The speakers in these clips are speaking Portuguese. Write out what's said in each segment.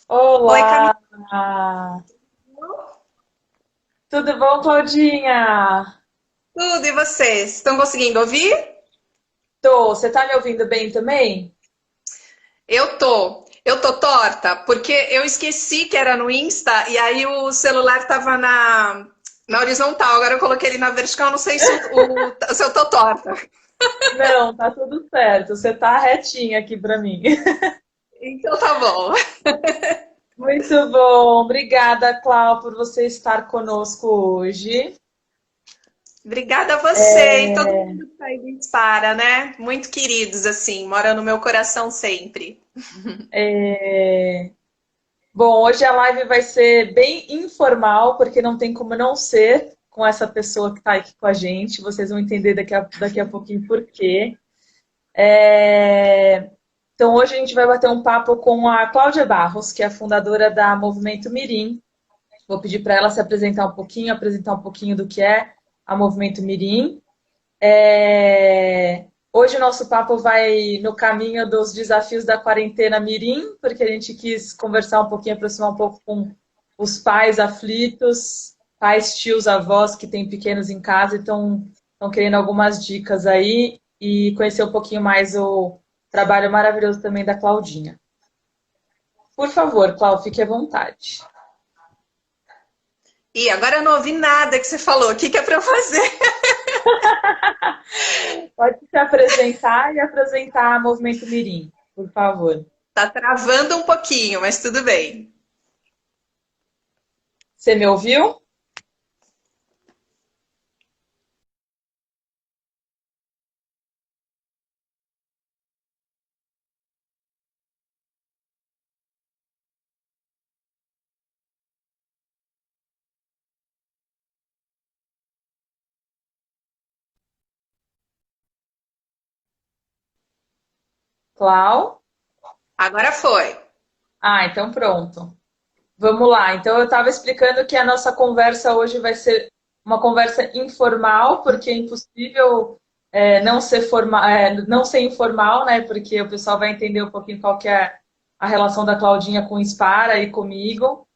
Oi, Camila. Olá! Tudo bom, Claudinha? Tudo, e vocês? Estão conseguindo ouvir? Tô. Você tá me ouvindo bem também? Eu tô torta, porque eu esqueci que era no Insta e aí o celular tava na horizontal. Agora eu coloquei ele na vertical, não sei se eu tô torta. Não, tá tudo certo. Você tá retinha aqui pra mim. Então tá bom. Muito bom. Obrigada, Clau, por você estar conosco hoje. Obrigada a você e todo mundo que tá aí do Dispara, né? Muito queridos, assim, moram no meu coração sempre. Bom, hoje a live vai ser bem informal, porque não tem como não ser com essa pessoa que está aqui com a gente. Vocês vão entender daqui a pouquinho por quê. Então, hoje a gente vai bater um papo com a Cláudia Barros, que é a fundadora da Movimento Mirim. Vou pedir para ela se apresentar um pouquinho do que é a Movimento Mirim. Hoje o nosso papo vai no caminho dos desafios da quarentena Mirim, porque a gente quis conversar um pouquinho, aproximar um pouco com os pais aflitos, pais, tios, avós que têm pequenos em casa e estão querendo algumas dicas aí e conhecer um pouquinho mais o trabalho maravilhoso também da Claudinha. Por favor, Clau, fique à vontade. E agora eu não ouvi nada que você falou. O que que é pra eu fazer? Pode se apresentar e apresentar o Movimento Mirim, por favor. Tá travando um pouquinho, mas tudo bem. Você me ouviu? Clau? Agora foi. Ah, então pronto. Vamos lá. Então eu estava explicando que a nossa conversa hoje vai ser uma conversa informal, porque é impossível não ser informal, né? Porque o pessoal vai entender um pouquinho qual que é a relação da Claudinha com o Spara e comigo.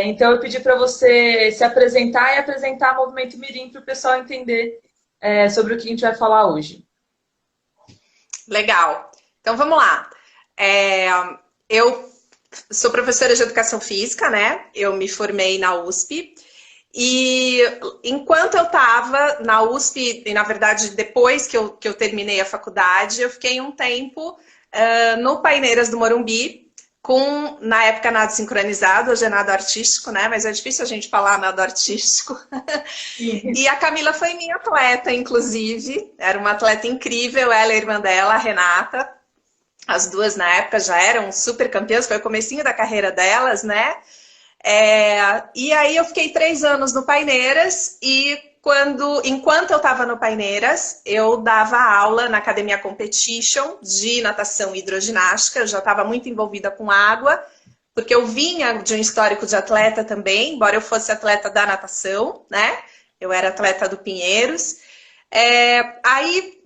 Então eu pedi para você se apresentar e apresentar o Movimento Mirim para o pessoal entender sobre o que a gente vai falar hoje. Legal. Então vamos lá. É, eu sou professora de educação física, né? Eu me formei na USP. E enquanto eu estava na USP, e na verdade depois que eu terminei a faculdade, eu fiquei um tempo no Paineiras do Morumbi, com, na época, nado sincronizado, hoje é nado artístico, né? Mas é difícil a gente falar nado artístico. Sim. E a Camila foi minha atleta, inclusive. Era uma atleta incrível, ela e a irmã dela, a Renata. As duas, na época, já eram super campeãs, foi o comecinho da carreira delas, né? E aí eu fiquei 3 anos no Paineiras e enquanto eu estava no Paineiras, eu dava aula na Academia Competition de natação e hidroginástica. Eu já estava muito envolvida com água, porque eu vinha de um histórico de atleta também, embora eu fosse atleta da natação, né? Eu era atleta do Pinheiros. Aí,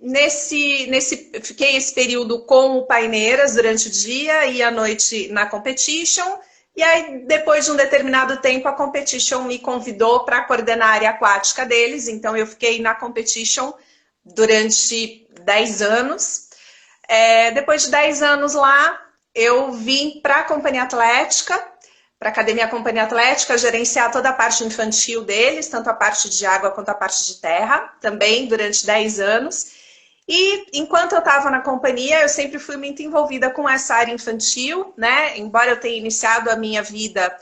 fiquei esse período com o Paineiras durante o dia e à noite na Competition. E aí, depois de um determinado tempo, a Competition me convidou para coordenar a área aquática deles. Então, eu fiquei na Competition durante 10 anos. Depois de 10 anos lá, eu vim para a Companhia Atlética, para a Academia Companhia Atlética, gerenciar toda a parte infantil deles, tanto a parte de água quanto a parte de terra, também durante 10 anos. E enquanto eu estava na companhia, eu sempre fui muito envolvida com essa área infantil, né? Embora eu tenha iniciado a minha vida,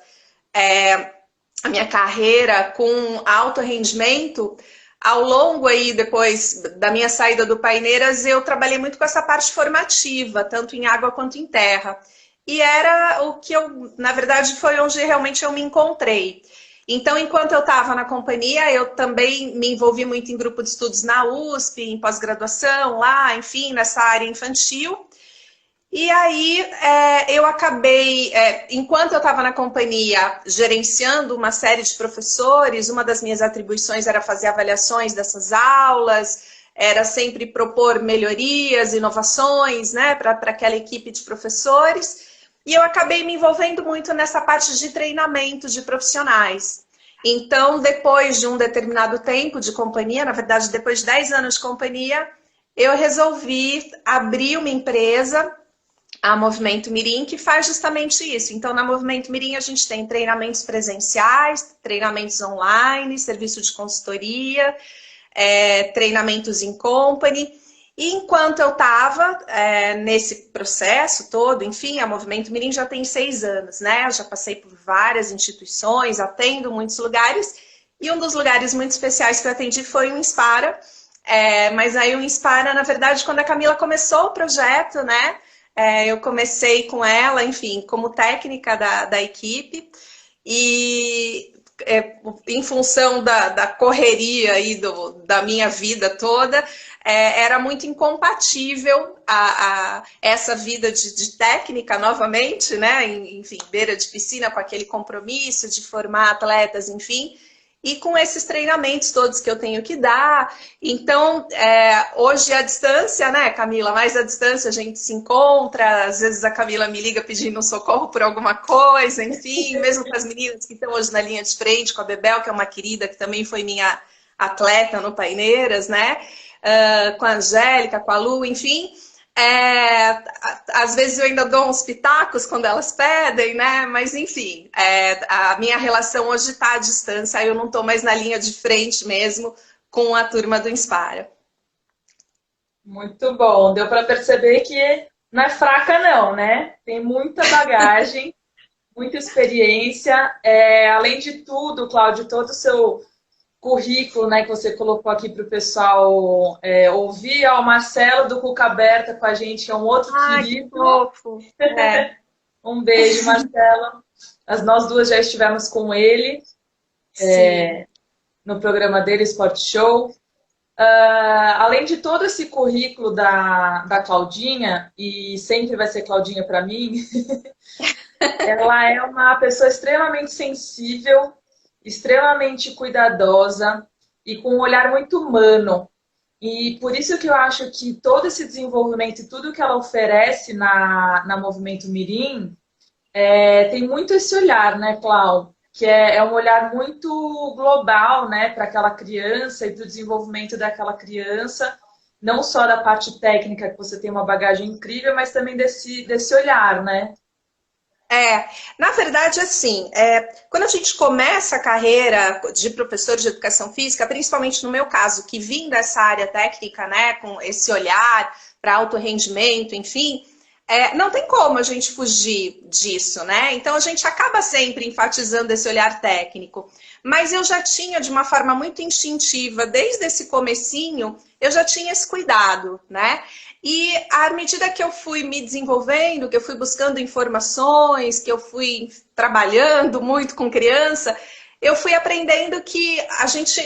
a minha carreira com alto rendimento, ao longo aí, depois da minha saída do Paineiras, eu trabalhei muito com essa parte formativa, tanto em água quanto em terra. E era o que eu, na verdade, foi onde realmente eu me encontrei. Então, enquanto eu estava na companhia, eu também me envolvi muito em grupo de estudos na USP, em pós-graduação, lá, enfim, nessa área infantil. E aí eu acabei, enquanto eu estava na companhia, gerenciando uma série de professores, uma das minhas atribuições era fazer avaliações dessas aulas, era sempre propor melhorias, inovações, né, para aquela equipe de professores. e eu acabei me envolvendo muito nessa parte de treinamento de profissionais. Então, depois de um determinado tempo de companhia, na verdade, depois de 10 anos de companhia, eu resolvi abrir uma empresa, a Movimento Mirim, que faz justamente isso. Então, na Movimento Mirim, a gente tem treinamentos presenciais, treinamentos online, serviço de consultoria, treinamentos em company. E enquanto eu estava nesse processo todo, enfim, a Movimento Mirim já tem 6 anos, né? Eu já passei por várias instituições, atendo muitos lugares, e um dos lugares muito especiais que eu atendi foi o Inspara. Mas aí o Inspara, na verdade, quando a Camila começou o projeto, né? Eu comecei com ela, enfim, como técnica da equipe, e em função da correria aí da minha vida toda, era muito incompatível essa vida de técnica novamente, né? Enfim, beira de piscina, com aquele compromisso de formar atletas, enfim, e com esses treinamentos todos que eu tenho que dar. Então, hoje à distância, né, Camila? Mais à distância a gente se encontra, às vezes a Camila me liga pedindo socorro por alguma coisa, enfim, mesmo com as meninas que estão hoje na linha de frente, com a Bebel, que é uma querida, que também foi minha atleta no Paineiras, né? Com a Angélica, com a Lu, enfim. Às vezes eu ainda dou uns pitacos quando elas pedem, né? Mas enfim, a minha relação hoje está à distância, eu não estou mais na linha de frente mesmo com a turma do Inspara. Muito bom, deu para perceber que não é fraca não, né? Tem muita bagagem, muita experiência. Além de tudo, Cláudio, todo o seu currículo, né, que você colocou aqui para o pessoal ouvir, o Marcelo do Cuca Aberta com a gente, que é um outro querido. Que fofo. Um beijo, Marcelo. Nós duas já estivemos com ele no programa dele, Sport Show. Além de todo esse currículo da Claudinha, e sempre vai ser Claudinha para mim, ela é uma pessoa extremamente sensível, extremamente cuidadosa e com um olhar muito humano. E por isso que eu acho que todo esse desenvolvimento e tudo que ela oferece na Movimento Mirim tem muito esse olhar, né, Clau? Que é um olhar muito global, né, para aquela criança e do desenvolvimento daquela criança, não só da parte técnica, que você tem uma bagagem incrível, mas também desse olhar, né? Na verdade, assim, quando a gente começa a carreira de professor de educação física, principalmente no meu caso, que vim dessa área técnica, né, com esse olhar para alto rendimento, enfim, não tem como a gente fugir disso, né? Então a gente acaba sempre enfatizando esse olhar técnico. Mas eu já tinha, de uma forma muito instintiva, desde esse comecinho, eu já tinha esse cuidado, né? E à medida que eu fui me desenvolvendo, que eu fui buscando informações, que eu fui trabalhando muito com criança, eu fui aprendendo que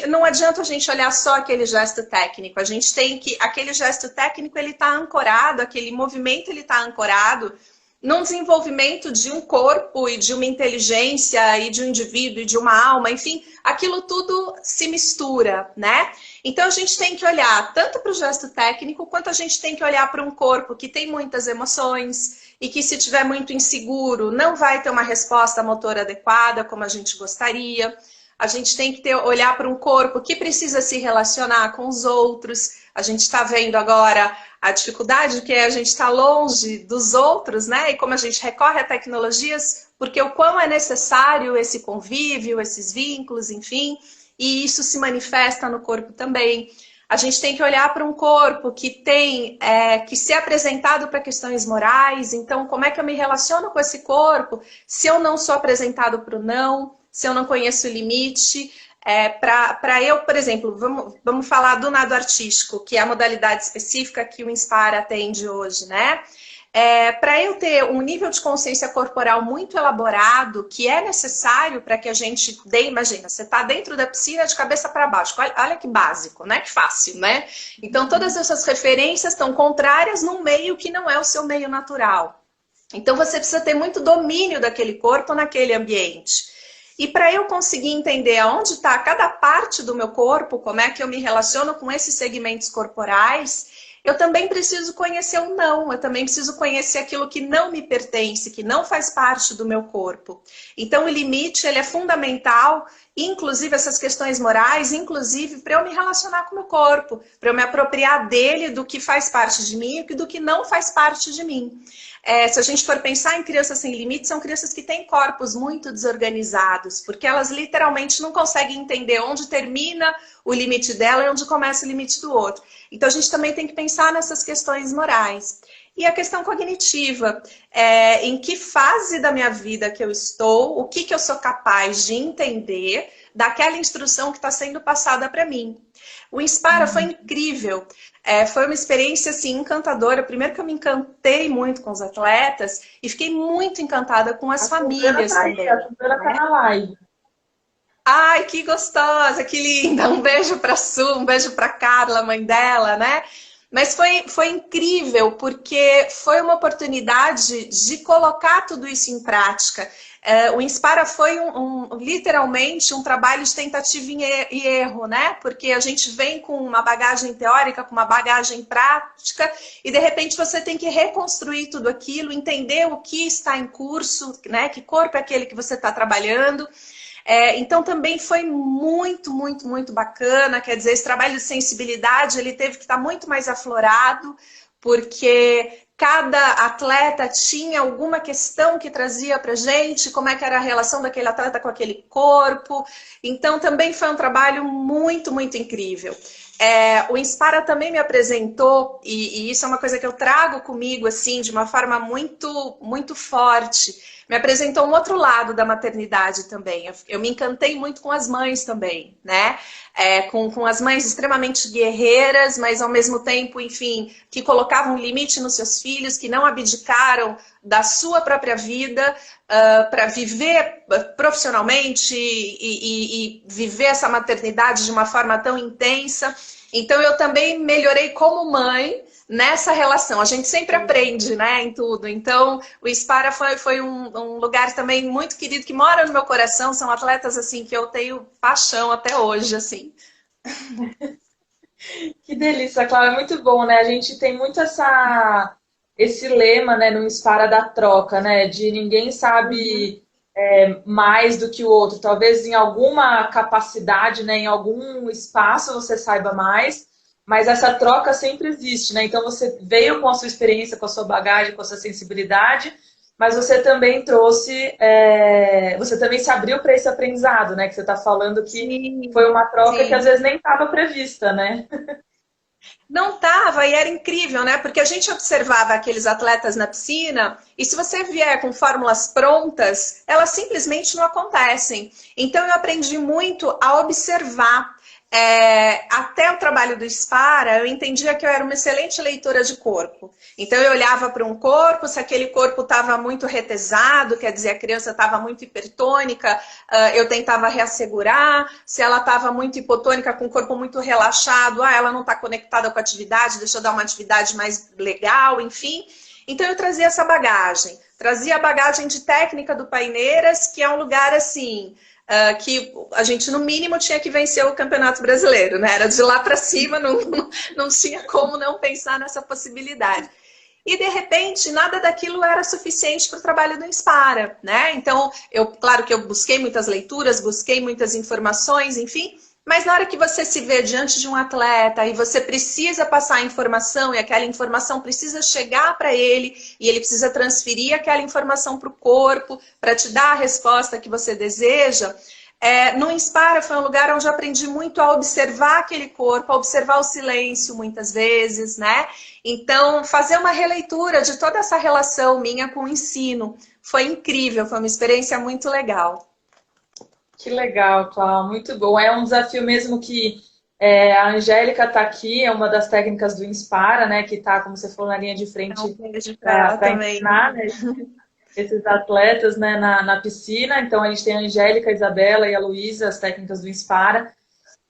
não adianta a gente olhar só aquele gesto técnico, a gente tem que, aquele gesto técnico ele está ancorado, aquele movimento ele está ancorado num desenvolvimento de um corpo e de uma inteligência e de um indivíduo e de uma alma, enfim, aquilo tudo se mistura, né? Então a gente tem que olhar tanto para o gesto técnico, quanto a gente tem que olhar para um corpo que tem muitas emoções e que, se estiver muito inseguro, não vai ter uma resposta motora adequada como a gente gostaria. A gente tem que olhar para um corpo que precisa se relacionar com os outros. A gente está vendo agora a dificuldade que é a gente estar longe dos outros, né? E como a gente recorre a tecnologias, porque o quão é necessário esse convívio, esses vínculos, enfim, e isso se manifesta no corpo também. A gente tem que olhar para um corpo que tem que ser apresentado para questões morais. Então, como é que eu me relaciono com esse corpo se eu não sou apresentado para o não, se eu não conheço o limite? Para eu, por exemplo, vamos falar do nado artístico, que é a modalidade específica que o Inspara atende hoje, né? Para eu ter um nível de consciência corporal muito elaborado, que é necessário para que a gente imagina, você está dentro da piscina de cabeça para baixo, olha que básico, né? Que fácil, né? Então todas essas referências estão contrárias num meio que não é o seu meio natural. Então você precisa ter muito domínio daquele corpo naquele ambiente. E para eu conseguir entender aonde está cada parte do meu corpo, como é que eu me relaciono com esses segmentos corporais, eu também preciso conhecer o não, eu também preciso conhecer aquilo que não me pertence, que não faz parte do meu corpo. Então o limite, ele é fundamental, inclusive essas questões morais, inclusive para eu me relacionar com o meu corpo, para eu me apropriar dele, do que faz parte de mim e do que não faz parte de mim. Se a gente for pensar em crianças sem limites, são crianças que têm corpos muito desorganizados, porque elas literalmente não conseguem entender onde termina o limite dela e onde começa o limite do outro. Então a gente também tem que pensar nessas questões morais. E a questão cognitiva, em que fase da minha vida que eu estou, o que eu sou capaz de entender daquela instrução que está sendo passada para mim. O Inspara foi incrível, foi uma experiência assim, encantadora. Primeiro que eu me encantei muito com os atletas e fiquei muito encantada com as famílias também. A Suzana tá na live. Ai, que gostosa, que linda. Um beijo para a Su, um beijo para Carla, mãe dela, né? Mas foi incrível, porque foi uma oportunidade de colocar tudo isso em prática. O Inspara foi literalmente um trabalho de tentativa e erro, né? Porque a gente vem com uma bagagem teórica, com uma bagagem prática, e de repente você tem que reconstruir tudo aquilo, entender o que está em curso, né? Que corpo é aquele que você está trabalhando. Então também foi muito, muito, muito bacana. Quer dizer, esse trabalho de sensibilidade ele teve que estar muito mais aflorado, porque cada atleta tinha alguma questão que trazia pra gente, como é que era a relação daquele atleta com aquele corpo. Então também foi um trabalho muito, muito incrível. O Inspara também me apresentou, e isso é uma coisa que eu trago comigo assim de uma forma muito, muito forte. Me apresentou um outro lado da maternidade também. Eu me encantei muito com as mães também, né? Com as mães extremamente guerreiras, mas ao mesmo tempo, enfim, que colocavam limite nos seus filhos, que não abdicaram da sua própria vida para viver profissionalmente e viver essa maternidade de uma forma tão intensa. Então eu também melhorei como mãe nessa relação. A gente sempre aprende, né, em tudo. Então, o Inspara foi um lugar também muito querido, que mora no meu coração. São atletas, assim, que eu tenho paixão até hoje, assim. Que delícia, Cláudia, é muito bom, né? A gente tem muito esse lema, né, no Inspara da troca, né? De ninguém sabe mais do que o outro. Talvez em alguma capacidade, né, em algum espaço você saiba mais, mas essa troca sempre existe, né? Então você veio com a sua experiência, com a sua bagagem, com a sua sensibilidade, mas você também trouxe, você também se abriu para esse aprendizado, né? Que você está falando que Sim, foi uma troca que sim. às vezes nem estava prevista, né? Não estava e era incrível, né? Porque a gente observava aqueles atletas na piscina e se você vier com fórmulas prontas, elas simplesmente não acontecem. Então eu aprendi muito a observar. Até o trabalho do Spara, eu entendia que eu era uma excelente leitora de corpo. Então eu olhava para um corpo, se aquele corpo estava muito retesado, quer dizer, a criança estava muito hipertônica, eu tentava reassegurar. Se ela estava muito hipotônica, com o corpo muito relaxado, ela não está conectada com a atividade, deixa eu dar uma atividade mais legal, enfim. Então eu trazia essa bagagem. Trazia a bagagem de técnica do Paineiras, que é um lugar assim... que a gente, no mínimo, tinha que vencer o Campeonato Brasileiro, né? Era de lá para cima, não tinha como não pensar nessa possibilidade. E, de repente, nada daquilo era suficiente para o trabalho do Inspara, né? Então, claro que eu busquei muitas leituras, busquei muitas informações, enfim, mas na hora que você se vê diante de um atleta e você precisa passar a informação e aquela informação precisa chegar para ele e ele precisa transferir aquela informação para o corpo para te dar a resposta que você deseja, no Inspara foi um lugar onde eu aprendi muito a observar aquele corpo, a observar o silêncio muitas vezes, né? Então, fazer uma releitura de toda essa relação minha com o ensino foi incrível, foi uma experiência muito legal. Que legal, Cláudia, muito bom. É um desafio mesmo que a Angélica está aqui, é uma das técnicas do Inspara, né? Que está, como você falou, na linha de frente Um beijo para ela para também. ensinar, né, esses atletas, né, na piscina. Então a gente tem a Angélica, a Isabela e a Luísa, as técnicas do Inspara.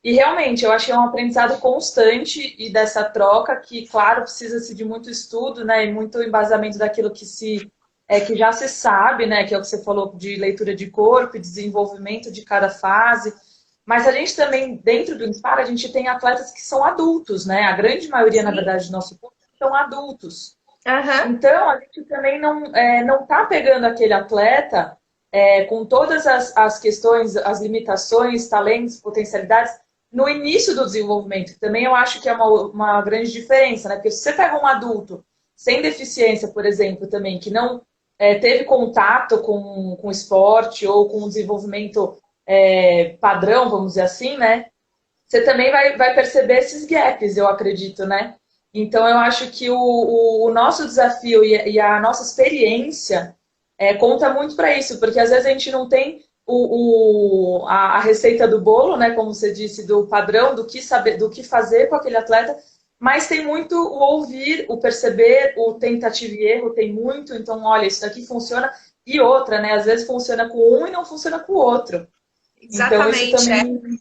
E realmente, eu acho que é um aprendizado constante e dessa troca que, claro, precisa-se de muito estudo, né, e muito embasamento daquilo que já se sabe, né, que é o que você falou de leitura de corpo e desenvolvimento de cada fase. Mas a gente também, dentro do Inspire, a gente tem atletas que são adultos, né? A grande maioria, na Sim. verdade, do nosso público são adultos. Aham. Então, a gente também não tá pegando aquele atleta com todas as questões, as limitações, talentos, potencialidades, no início do desenvolvimento. Também eu acho que é uma grande diferença, né? Porque se você pega um adulto sem deficiência, por exemplo, também, que não teve contato com o esporte ou com o desenvolvimento padrão, vamos dizer assim, né? Você também vai perceber esses gaps, eu acredito, né? Então, eu acho que o nosso desafio e a nossa experiência conta muito para isso, porque às vezes a gente não tem a receita do bolo, né? Como você disse, do padrão, do que saber, do que fazer com aquele atleta, mas tem muito o ouvir, o perceber, o tentativa e erro, tem muito. Então, olha, isso daqui funciona. E outra, né? Às vezes funciona com um e não funciona com o outro. Então, isso Exatamente. também.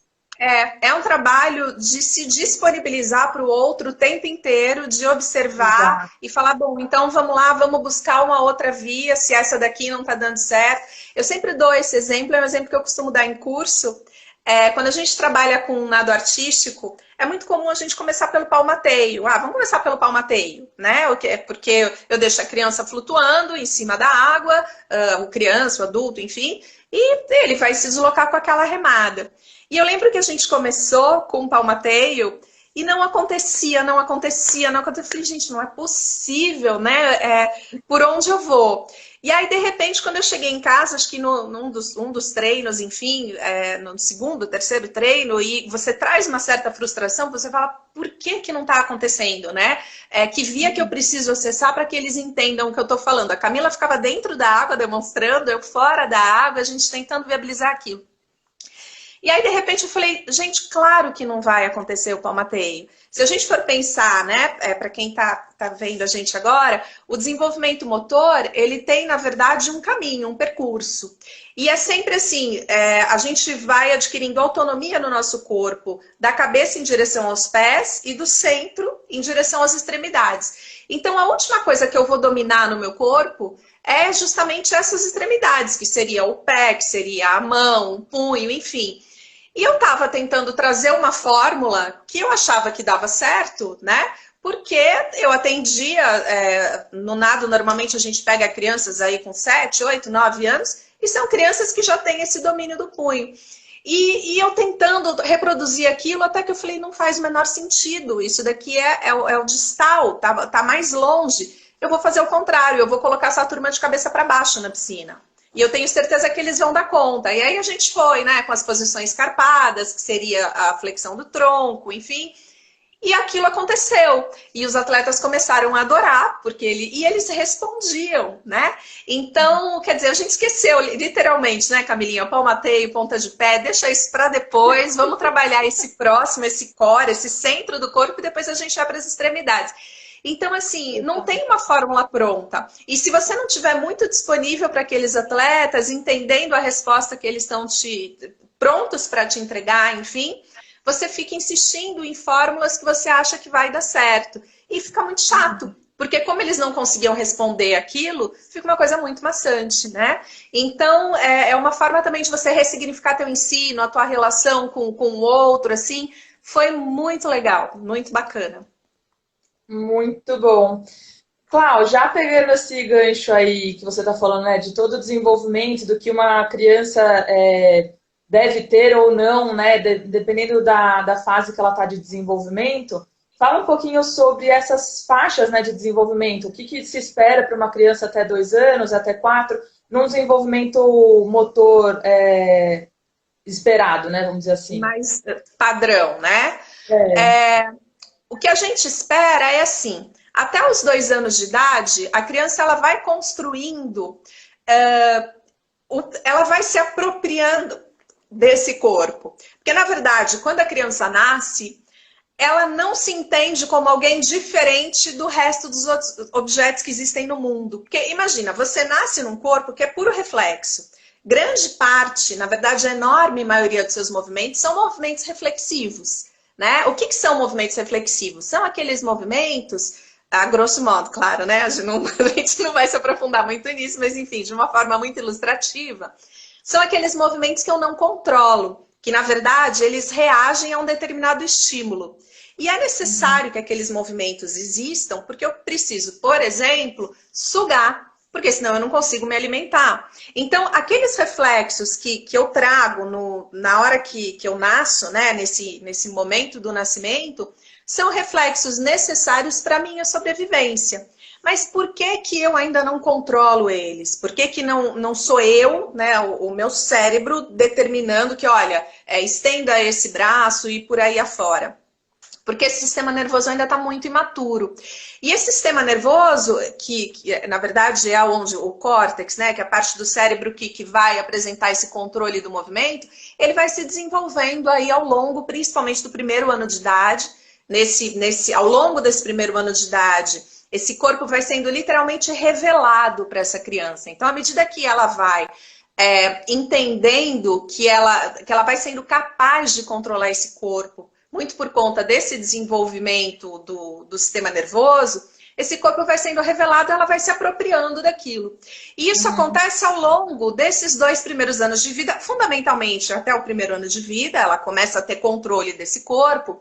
É um trabalho de se disponibilizar para o outro o tempo inteiro, de observar Exato. e falar, bom, então vamos lá, vamos buscar uma outra via, se essa daqui não está dando certo. Eu sempre dou esse exemplo, é um exemplo que eu costumo dar em curso. Quando a gente trabalha com nado artístico, é muito comum a gente começar pelo palmateio. Ah, vamos começar pelo palmateio, né? Porque eu deixo a criança flutuando em cima da água, o criança, o adulto, enfim, e ele vai se deslocar com aquela remada. E eu lembro que a gente começou com o palmateio e não acontecia, não acontecia, não acontecia. Eu falei, gente, não é possível, né? Por onde eu vou? E aí, de repente, quando eu cheguei em casa, acho que um dos treinos, enfim, no segundo, terceiro treino, e você traz uma certa frustração, você fala, por que que não está acontecendo, né? Que via que eu preciso acessar para que eles entendam o que eu estou falando. A Camila ficava dentro da água demonstrando, eu fora da água, a gente tentando viabilizar aquilo. E aí, de repente, eu falei, gente, claro que não vai acontecer o palmateio. Se a gente for pensar, né, para quem tá vendo a gente agora, o desenvolvimento motor, ele tem, na verdade, um caminho, um percurso. E é sempre assim, a gente vai adquirindo autonomia no nosso corpo, da cabeça em direção aos pés e do centro em direção às extremidades. Então, a última coisa que eu vou dominar no meu corpo é justamente essas extremidades, que seria o pé, que seria a mão, o punho, enfim. E eu estava tentando trazer uma fórmula que eu achava que dava certo, né? Porque eu atendia, no nado, normalmente a gente pega crianças aí com 7, 8, 9 anos, e são crianças que já têm esse domínio do punho. E eu tentando reproduzir aquilo, até que eu falei, não faz o menor sentido, isso daqui é o distal, tá mais longe. Eu vou fazer o contrário, eu vou colocar essa turma de cabeça para baixo na piscina. E eu tenho certeza que eles vão dar conta. E aí a gente foi, né, com as posições carpadas, que seria a flexão do tronco, enfim. E aquilo aconteceu. E os atletas começaram a adorar, e eles respondiam, né? Então, quer dizer, a gente esqueceu, literalmente, né, Camilinha? Palmateio, ponta de pé, deixa isso para depois, vamos trabalhar esse próximo, esse core, esse centro do corpo, e depois a gente vai para as extremidades. Então, assim, não tem uma fórmula pronta. E se você não tiver muito disponível para aqueles atletas, entendendo a resposta que eles estão prontos para te entregar, enfim, você fica insistindo em fórmulas que você acha que vai dar certo. E fica muito chato. Porque como eles não conseguiam responder aquilo, fica uma coisa muito maçante, né? Então, é uma forma também de você ressignificar teu ensino, a tua relação com o outro, assim. Foi muito legal, muito bacana. Muito bom. Cláudio, já pegando esse gancho aí que você está falando, né, de todo o desenvolvimento, do que uma criança deve ter ou não, né, dependendo da fase que ela está de desenvolvimento, fala um pouquinho sobre essas faixas, né, de desenvolvimento. O que se espera para uma criança até 2 anos, até 4, num desenvolvimento motor esperado, né, vamos dizer assim. Mais padrão, né? O que a gente espera é assim, até os 2 anos de idade, a criança ela vai construindo, ela vai se apropriando desse corpo. Porque, na verdade, quando a criança nasce, ela não se entende como alguém diferente do resto dos outros objetos que existem no mundo. Porque, imagina, você nasce num corpo que é puro reflexo. Grande parte, na verdade, a enorme maioria dos seus movimentos são movimentos reflexivos. Né? O que são movimentos reflexivos? São aqueles movimentos, a grosso modo, claro, né? A gente não vai se aprofundar muito nisso, mas enfim, de uma forma muito ilustrativa, são aqueles movimentos que eu não controlo. que na verdade eles reagem a um determinado estímulo. E é necessário que aqueles movimentos existam, porque eu preciso, por exemplo, sugar, porque senão eu não consigo me alimentar. Então, aqueles reflexos que eu trago na hora que eu nasço, né, nesse momento do nascimento, são reflexos necessários para a minha sobrevivência. Mas por que que eu ainda não controlo eles? Por que que não sou eu, né, o meu cérebro, determinando que, olha, estenda esse braço e por aí afora? Porque esse sistema nervoso ainda está muito imaturo. E esse sistema nervoso, que na verdade é onde o córtex, né, que é a parte do cérebro que vai apresentar esse controle do movimento, ele vai se desenvolvendo aí ao longo, principalmente do primeiro ano de idade. Ao longo desse primeiro ano de idade, esse corpo vai sendo literalmente revelado para essa criança. Então, à medida que ela vai entendendo que ela vai sendo capaz de controlar esse corpo, muito por conta desse desenvolvimento do sistema nervoso, esse corpo vai sendo revelado, ela vai se apropriando daquilo. E isso acontece ao longo desses 2 primeiros anos de vida, fundamentalmente até o primeiro ano de vida, ela começa a ter controle desse corpo,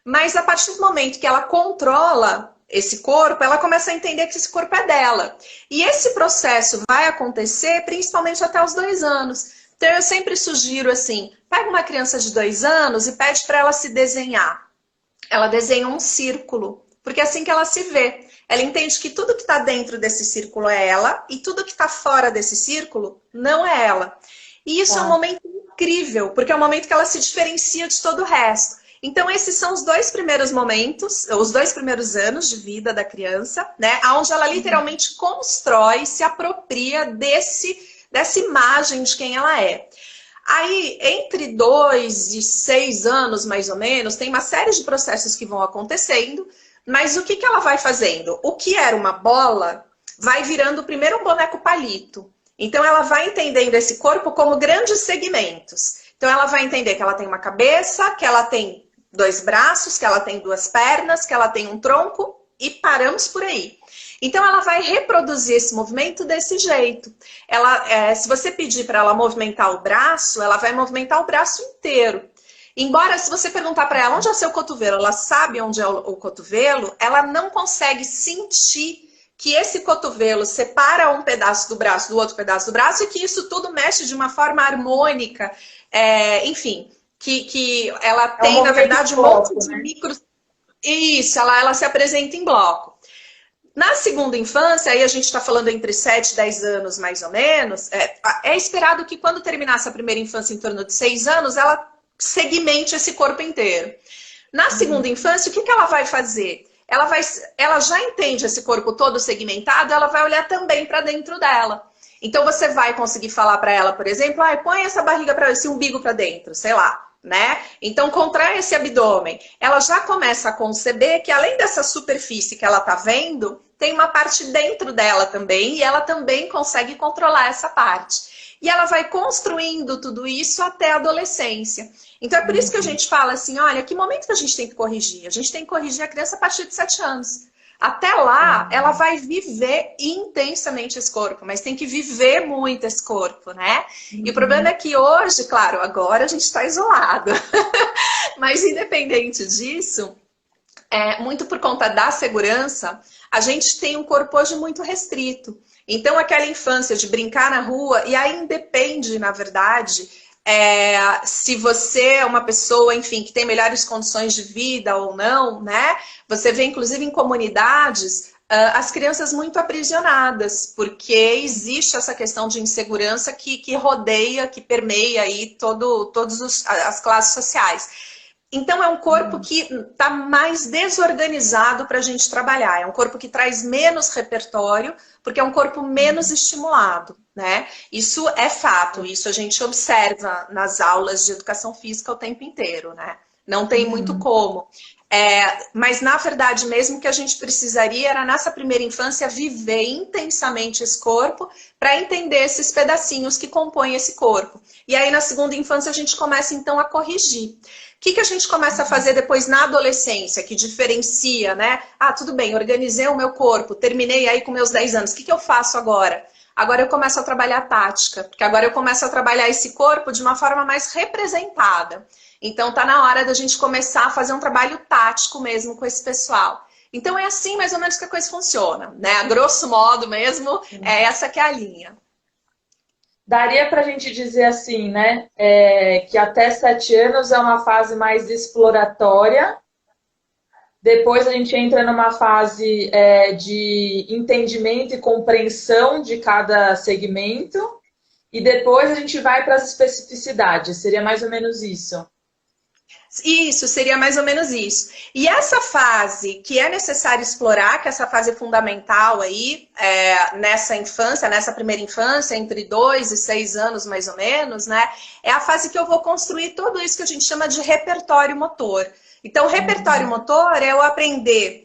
mas a partir do momento que ela controla esse corpo, ela começa a entender que esse corpo é dela. E esse processo vai acontecer principalmente até os 2 anos. Então eu sempre sugiro assim, pega uma criança de 2 anos e pede para ela se desenhar. Ela desenha um círculo, porque é assim que ela se vê. Ela entende que tudo que está dentro desse círculo é ela e tudo que está fora desse círculo não é ela. E isso é um momento incrível, porque é um momento que ela se diferencia de todo o resto. Então esses são os 2 primeiros momentos, os 2 primeiros anos de vida da criança, né, onde ela literalmente constrói, se apropria dessa imagem de quem ela é. Aí, entre 2 e 6 anos, mais ou menos, tem uma série de processos que vão acontecendo, mas o que ela vai fazendo? O que era uma bola vai virando primeiro um boneco palito. Então, ela vai entendendo esse corpo como grandes segmentos. Então, ela vai entender que ela tem uma cabeça, que ela tem 2 braços, que ela tem 2 pernas, que ela tem um tronco e paramos por aí. Então, ela vai reproduzir esse movimento desse jeito. Se você pedir para ela movimentar o braço, ela vai movimentar o braço inteiro. Embora, se você perguntar para ela onde é o seu cotovelo, ela sabe onde é o cotovelo, ela não consegue sentir que esse cotovelo separa um pedaço do braço do outro pedaço do braço e que isso tudo mexe de uma forma harmônica. Enfim, que ela tem, na verdade, um monte de micros... Isso, ela se apresenta em bloco. Na segunda infância, aí a gente está falando entre 7 e 10 anos mais ou menos, é esperado que quando terminar essa primeira infância em torno de 6 anos, ela segmente esse corpo inteiro. Na segunda infância, o que ela vai fazer? Ela já entende esse corpo todo segmentado, ela vai olhar também para dentro dela. Então você vai conseguir falar para ela, por exemplo, põe essa barriga esse umbigo para dentro, sei lá. Né? Então, contrai esse abdômen. Ela já começa a conceber que além dessa superfície que ela está vendo, tem uma parte dentro dela também, e ela também consegue controlar essa parte. E ela vai construindo tudo isso até a adolescência. Então, é por isso que a gente fala assim, olha, que momento que a gente tem que corrigir? A gente tem que corrigir a criança a partir de 7 anos. Até lá, ela vai viver intensamente esse corpo, mas tem que viver muito esse corpo, né? E o problema é que hoje, claro, agora a gente está isolado. Mas independente disso, muito por conta da segurança, a gente tem um corpo hoje muito restrito. Então, aquela infância de brincar na rua, e aí independe, na verdade... se você é uma pessoa, enfim, que tem melhores condições de vida ou não, né? Você vê, inclusive, em comunidades, as crianças muito aprisionadas, porque existe essa questão de insegurança que rodeia, que permeia aí todas as classes sociais. Então, é um corpo que está mais desorganizado para a gente trabalhar. É um corpo que traz menos repertório, porque é um corpo menos estimulado, né? Isso é fato, isso a gente observa nas aulas de educação física o tempo inteiro, né? Não tem muito como. Mas, na verdade, mesmo que a gente precisaria era, nessa primeira infância, viver intensamente esse corpo para entender esses pedacinhos que compõem esse corpo. E aí, na segunda infância, a gente começa, então, a corrigir. O que a gente começa a fazer depois na adolescência, que diferencia, né? Tudo bem, organizei o meu corpo, terminei aí com meus 10 anos, o que eu faço agora? agora eu começo a trabalhar tática, porque agora eu começo a trabalhar esse corpo de uma forma mais representada. Então tá na hora da gente começar a fazer um trabalho tático mesmo com esse pessoal. Então é assim mais ou menos que a coisa funciona, né? A grosso modo mesmo, é essa que é a linha. Daria para a gente dizer assim, né, que até 7 anos é uma fase mais exploratória, depois a gente entra numa fase de entendimento e compreensão de cada segmento, e depois a gente vai para as especificidades, seria mais ou menos isso. Isso, seria mais ou menos isso. E essa fase que é necessário explorar, que é essa fase fundamental aí, nessa infância, nessa primeira infância, entre 2 e 6 anos mais ou menos, né? É a fase que eu vou construir tudo isso que a gente chama de repertório motor. Então, repertório motor é eu aprender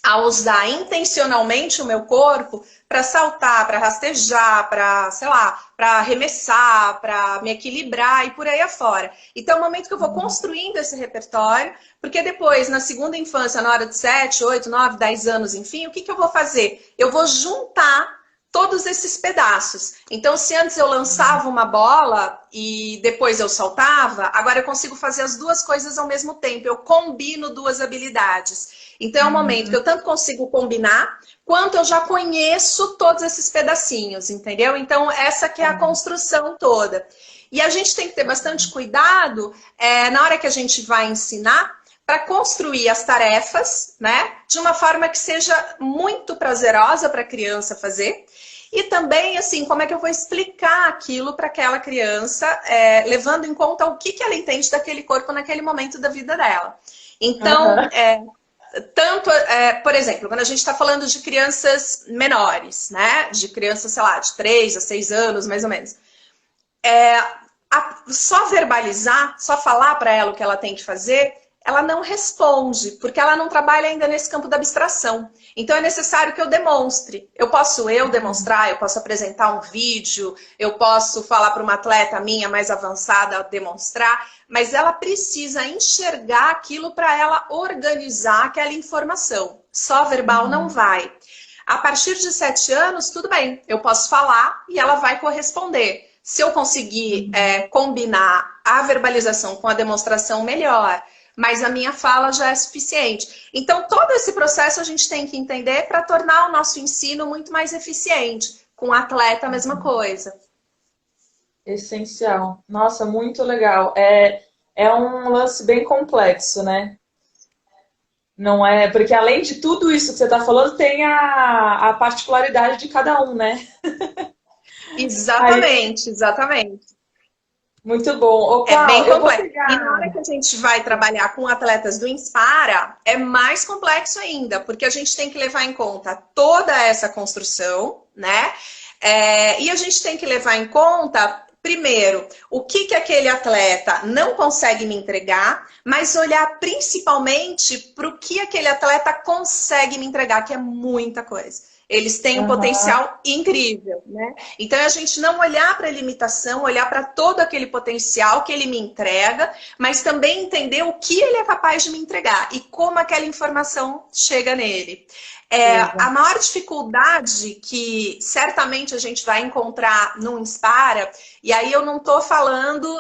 a usar intencionalmente o meu corpo para saltar, para rastejar, para, sei lá, para arremessar, para me equilibrar e por aí afora. Então, é o momento que eu vou construindo esse repertório, porque depois, na segunda infância, na hora de 7, 8, 9, 10 anos, enfim, o que eu vou fazer? Eu vou juntar todos esses pedaços. Então, se antes eu lançava uma bola e depois eu saltava, agora eu consigo fazer as duas coisas ao mesmo tempo. Eu combino duas habilidades. Então, é um momento que eu tanto consigo combinar, quanto eu já conheço todos esses pedacinhos, entendeu? Então, essa que é a construção toda. E a gente tem que ter bastante cuidado na hora que a gente vai ensinar, para construir as tarefas, né, de uma forma que seja muito prazerosa para a criança fazer. E também, assim, como é que eu vou explicar aquilo para aquela criança, levando em conta o que ela entende daquele corpo naquele momento da vida dela. Então, por exemplo, quando a gente está falando de crianças menores, né? De crianças, sei lá, de 3 a 6 anos, mais ou menos. Só verbalizar, só falar para ela o que ela tem que fazer, ela não responde, porque ela não trabalha ainda nesse campo da abstração. Então é necessário que eu demonstre. Eu posso demonstrar, eu posso apresentar um vídeo, eu posso falar para uma atleta minha mais avançada demonstrar, mas ela precisa enxergar aquilo para ela organizar aquela informação. Só verbal não vai. A partir de 7 anos, tudo bem, eu posso falar e ela vai corresponder. Se eu conseguir combinar a verbalização com a demonstração, melhor. Mas a minha fala já é suficiente. Então, todo esse processo a gente tem que entender para tornar o nosso ensino muito mais eficiente. Com o atleta, a mesma coisa. Essencial. Nossa, muito legal. É um lance bem complexo, né? Não é? Porque além de tudo isso que você está falando, tem a particularidade de cada um, né? Exatamente, exatamente. Muito bom. É bem complexo. E na hora que a gente vai trabalhar com atletas do Inspara, é mais complexo ainda, porque a gente tem que levar em conta toda essa construção, né? E a gente tem que levar em conta, primeiro, o que aquele atleta não consegue me entregar, mas olhar principalmente para o que aquele atleta consegue me entregar, que é muita coisa. Eles têm um potencial incrível, né? Então, a gente não olhar para a limitação, olhar para todo aquele potencial que ele me entrega, mas também entender o que ele é capaz de me entregar e como aquela informação chega nele. A maior dificuldade que certamente a gente vai encontrar no Inspara, e aí eu não estou falando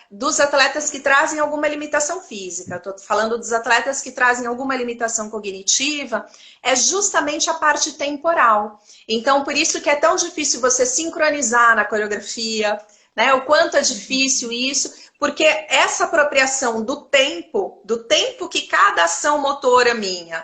dos atletas que trazem alguma limitação física, estou falando dos atletas que trazem alguma limitação cognitiva, é justamente a parte temporal. Então, por isso que é tão difícil você sincronizar na coreografia, né? O quanto é difícil isso, porque essa apropriação do tempo que cada ação motora minha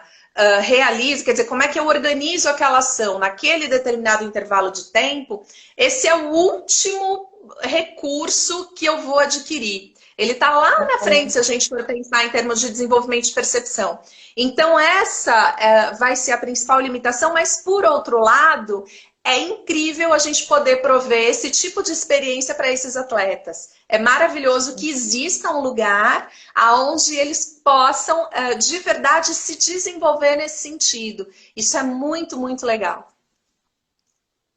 realiza, quer dizer, como é que eu organizo aquela ação naquele determinado intervalo de tempo, esse é o último recurso que eu vou adquirir. Ele está lá na frente se a gente for pensar em termos de desenvolvimento de percepção. Então essa vai ser a principal limitação, mas por outro lado, é incrível a gente poder prover esse tipo de experiência para esses atletas. É maravilhoso que exista um lugar onde eles possam, de verdade, se desenvolver nesse sentido. Isso é muito, muito legal.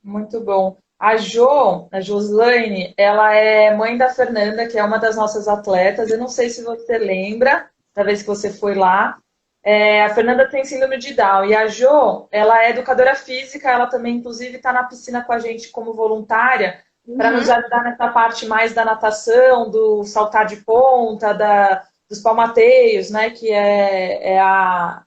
Muito bom. A Joslaine, ela é mãe da Fernanda, que é uma das nossas atletas. Eu não sei se você lembra, da vez que você foi lá. A Fernanda tem síndrome de Down e a Jo, ela é educadora física, ela também, inclusive, está na piscina com a gente como voluntária para nos Uhum. ajudar nessa parte mais da natação, do saltar de ponta, dos palmateios, né, que é a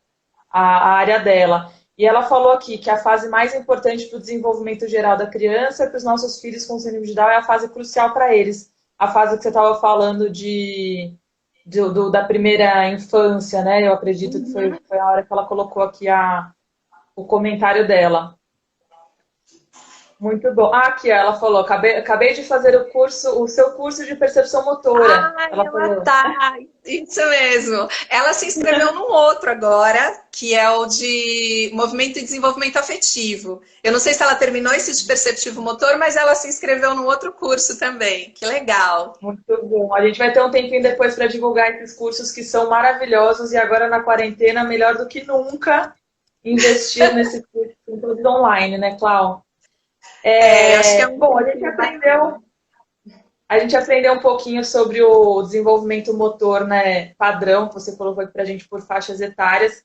área dela. E ela falou aqui que a fase mais importante para o desenvolvimento geral da criança, para os nossos filhos com síndrome de Down, é a fase crucial para eles. A fase que você estava falando da primeira infância, né? Eu acredito que Uhum. foi a hora que ela colocou aqui o comentário dela. Muito bom. Ah, aqui, ó, ela falou, acabei de fazer o seu curso de percepção motora. Ah, Ela ela falou. tá. Isso mesmo. Ela se inscreveu num outro agora, que é o de movimento e desenvolvimento afetivo. Eu não sei se ela terminou esse de perceptivo motor, mas ela se inscreveu num outro curso também. Que legal. Muito bom. A gente vai ter um tempinho depois para divulgar esses cursos que são maravilhosos e agora na quarentena, melhor do que nunca, investir nesses cursos todos online, né, Clau? Eu acho que é um Bom, desafio bacana. a gente aprendeu um pouquinho sobre o desenvolvimento motor, né, padrão, que você colocou aqui para a gente por faixas etárias.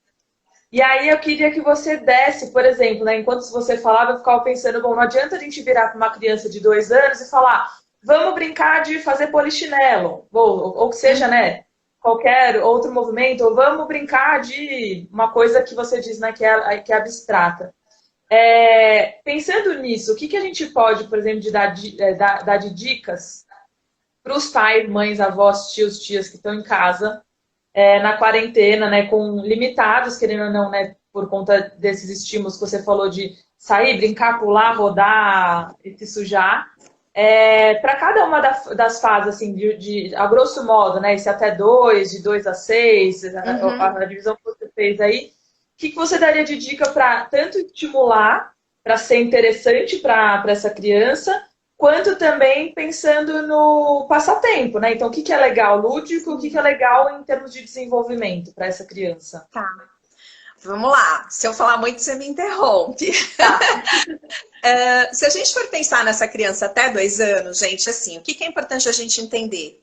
E aí eu queria que você desse, por exemplo, né, enquanto você falava, eu ficava pensando, bom, não adianta a gente virar para uma criança de 2 anos e falar, vamos brincar de fazer polichinelo, ou que seja, Uhum. né, qualquer outro movimento, ou vamos brincar de uma coisa que você diz, né, que é abstrata. Pensando nisso, o que, que a gente pode, por exemplo, dar de dicas para os pais, mães, avós, tios, tias que estão em casa, na quarentena, né, com limitados, querendo ou não, né, por conta desses estímulos que você falou de sair, brincar, pular, rodar e se sujar. Para cada uma das fases, assim, a grosso modo, né, esse até 2, de 2 a 6, Uhum. a divisão que você fez aí, o que, que você daria de dica para tanto estimular, para ser interessante para essa criança, quanto também pensando no passatempo, né? Então, o que, que é legal lúdico, o que, que é legal em termos de desenvolvimento para essa criança? Tá. Vamos lá. Se eu falar muito, você me interrompe. Tá. Se a gente for pensar nessa criança até 2 anos, gente, assim, o que é importante a gente entender?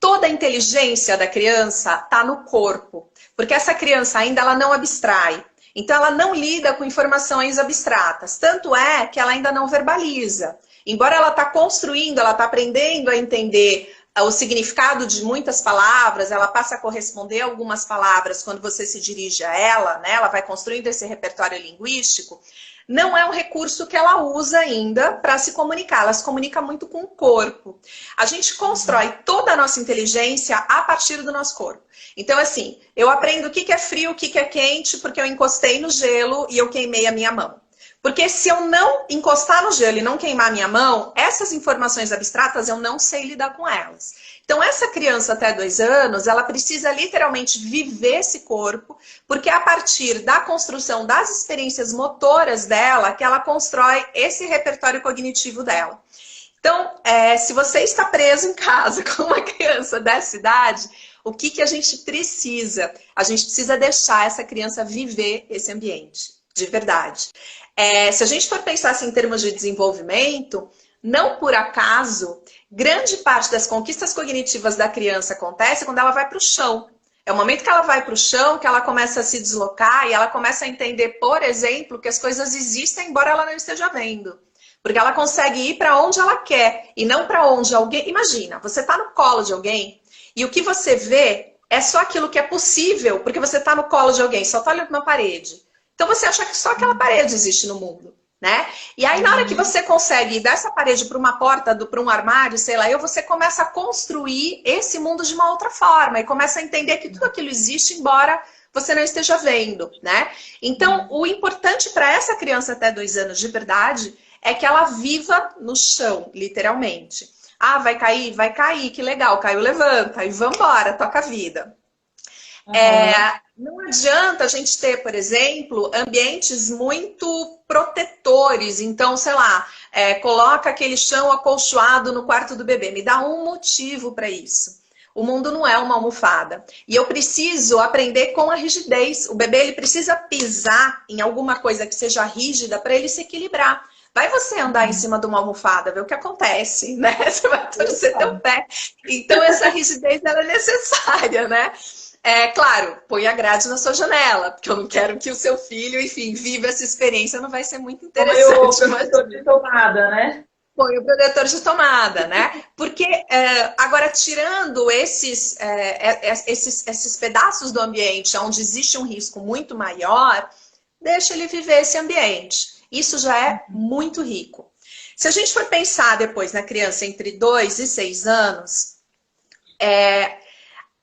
Toda a inteligência da criança está no corpo, porque essa criança ainda ela não abstrai. Então ela não lida com informações abstratas. Tanto é que ela ainda não verbaliza. Embora ela está construindo, ela está aprendendo a entender o significado de muitas palavras, ela passa a corresponder a algumas palavras quando você se dirige a ela, né? Ela vai construindo esse repertório linguístico. Não é um recurso que ela usa ainda para se comunicar, ela se comunica muito com o corpo. A gente constrói toda a nossa inteligência a partir do nosso corpo. Então, assim, eu aprendo o que é frio, o que é quente, porque eu encostei no gelo e eu queimei a minha mão. Porque se eu não encostar no gelo e não queimar a minha mão, essas informações abstratas eu não sei lidar com elas. Então, essa criança até 2 anos, ela precisa literalmente viver esse corpo, porque é a partir da construção das experiências motoras dela que ela constrói esse repertório cognitivo dela. Então, se você está preso em casa com uma criança dessa idade, o que, que a gente precisa? A gente precisa deixar essa criança viver esse ambiente, de verdade. Se a gente for pensar assim, em termos de desenvolvimento, não por acaso, grande parte das conquistas cognitivas da criança acontece quando ela vai para o chão. É o momento que ela vai para o chão que ela começa a se deslocar e ela começa a entender, por exemplo, que as coisas existem embora ela não esteja vendo. Porque ela consegue ir para onde ela quer e não para onde alguém... Imagina, você está no colo de alguém e o que você vê é só aquilo que é possível porque você está no colo de alguém, só está olhando para uma parede. Então você acha que só aquela parede existe no mundo, né? E aí na hora que você consegue ir dessa parede para uma porta, para um armário, sei lá, você começa a construir esse mundo de uma outra forma e começa a entender que tudo aquilo existe embora você não esteja vendo, né? Então o importante para essa criança até 2 anos de verdade é que ela viva no chão, literalmente. Ah, vai cair, que legal, caiu, levanta e vambora, toca a vida. Aham. Não adianta a gente ter, por exemplo, ambientes muito protetores. Então, sei lá, coloca aquele chão acolchoado no quarto do bebê. Me dá um motivo para isso. O mundo não é uma almofada. E eu preciso aprender com a rigidez. O bebê ele precisa pisar em alguma coisa que seja rígida para ele se equilibrar. Vai você andar em cima de uma almofada, ver o que acontece, né? Você vai torcer teu Eita. pé. Então, essa rigidez ela é necessária, né? É claro, põe a grade na sua janela, porque eu não quero que o seu filho, enfim, viva essa experiência, não vai ser muito Põe o interessante. Mas protetor de tomada, né? põe o protetor de tomada, né? Porque, agora, tirando esses pedaços do ambiente onde existe um risco muito maior, deixa ele viver esse ambiente. Isso já é muito rico. Se a gente for pensar depois na criança entre 2 e 6 anos, é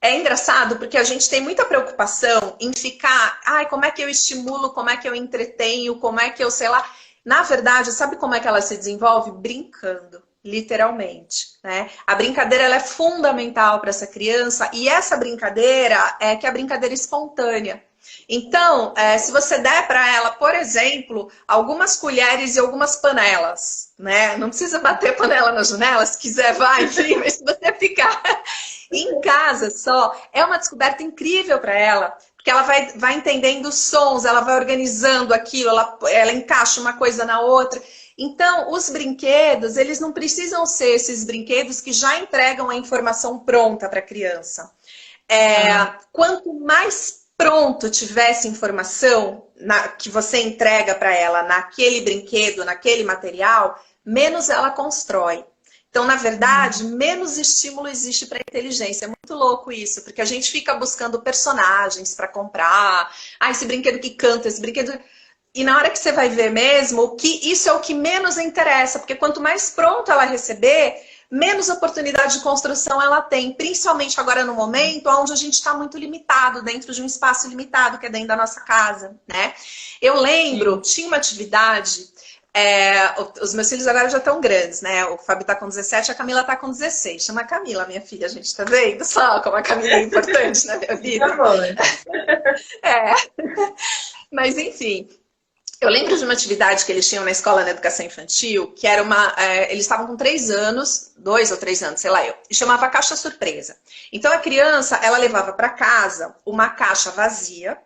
engraçado porque a gente tem muita preocupação em ficar, ai, como é que eu estimulo, como é que eu entretenho, como é que eu, sei lá. Na verdade, sabe como é que ela se desenvolve? Brincando, literalmente, né? A brincadeira ela é fundamental para essa criança e essa brincadeira é que é a brincadeira espontânea. Então, se você der para ela, por exemplo, algumas colheres e algumas panelas, né? Não precisa bater panela na janela, se quiser vai, enfim, mas se você ficar em casa só, é uma descoberta incrível para ela, porque ela vai entendendo os sons, ela vai organizando aquilo, ela encaixa uma coisa na outra. Então, os brinquedos, eles não precisam ser esses brinquedos que já entregam a informação pronta para a criança. Quanto mais pronto tiver essa informação que você entrega para ela naquele brinquedo, naquele material, menos ela constrói. Então, na verdade, menos estímulo existe para a inteligência. É muito louco isso, porque a gente fica buscando personagens para comprar. Ah, esse brinquedo que canta, esse brinquedo... E na hora que você vai ver mesmo, isso é o que menos interessa, porque quanto mais pronto ela receber, menos oportunidade de construção ela tem, principalmente agora no momento onde a gente está muito limitado, dentro de um espaço limitado, que é dentro da nossa casa, né? Eu lembro, tinha uma atividade... os meus filhos agora já estão grandes, né? O Fábio tá com 17, a Camila tá com 16. Chama a Camila, minha filha, a gente tá vendo só como a Camila é importante na minha vida. Tá bom. Mas enfim, eu lembro de uma atividade que eles tinham na escola na educação infantil, que era eles estavam com 3 anos, 2 ou 3 anos, sei lá eu, e chamava caixa surpresa. Então a criança, ela levava para casa uma caixa vazia,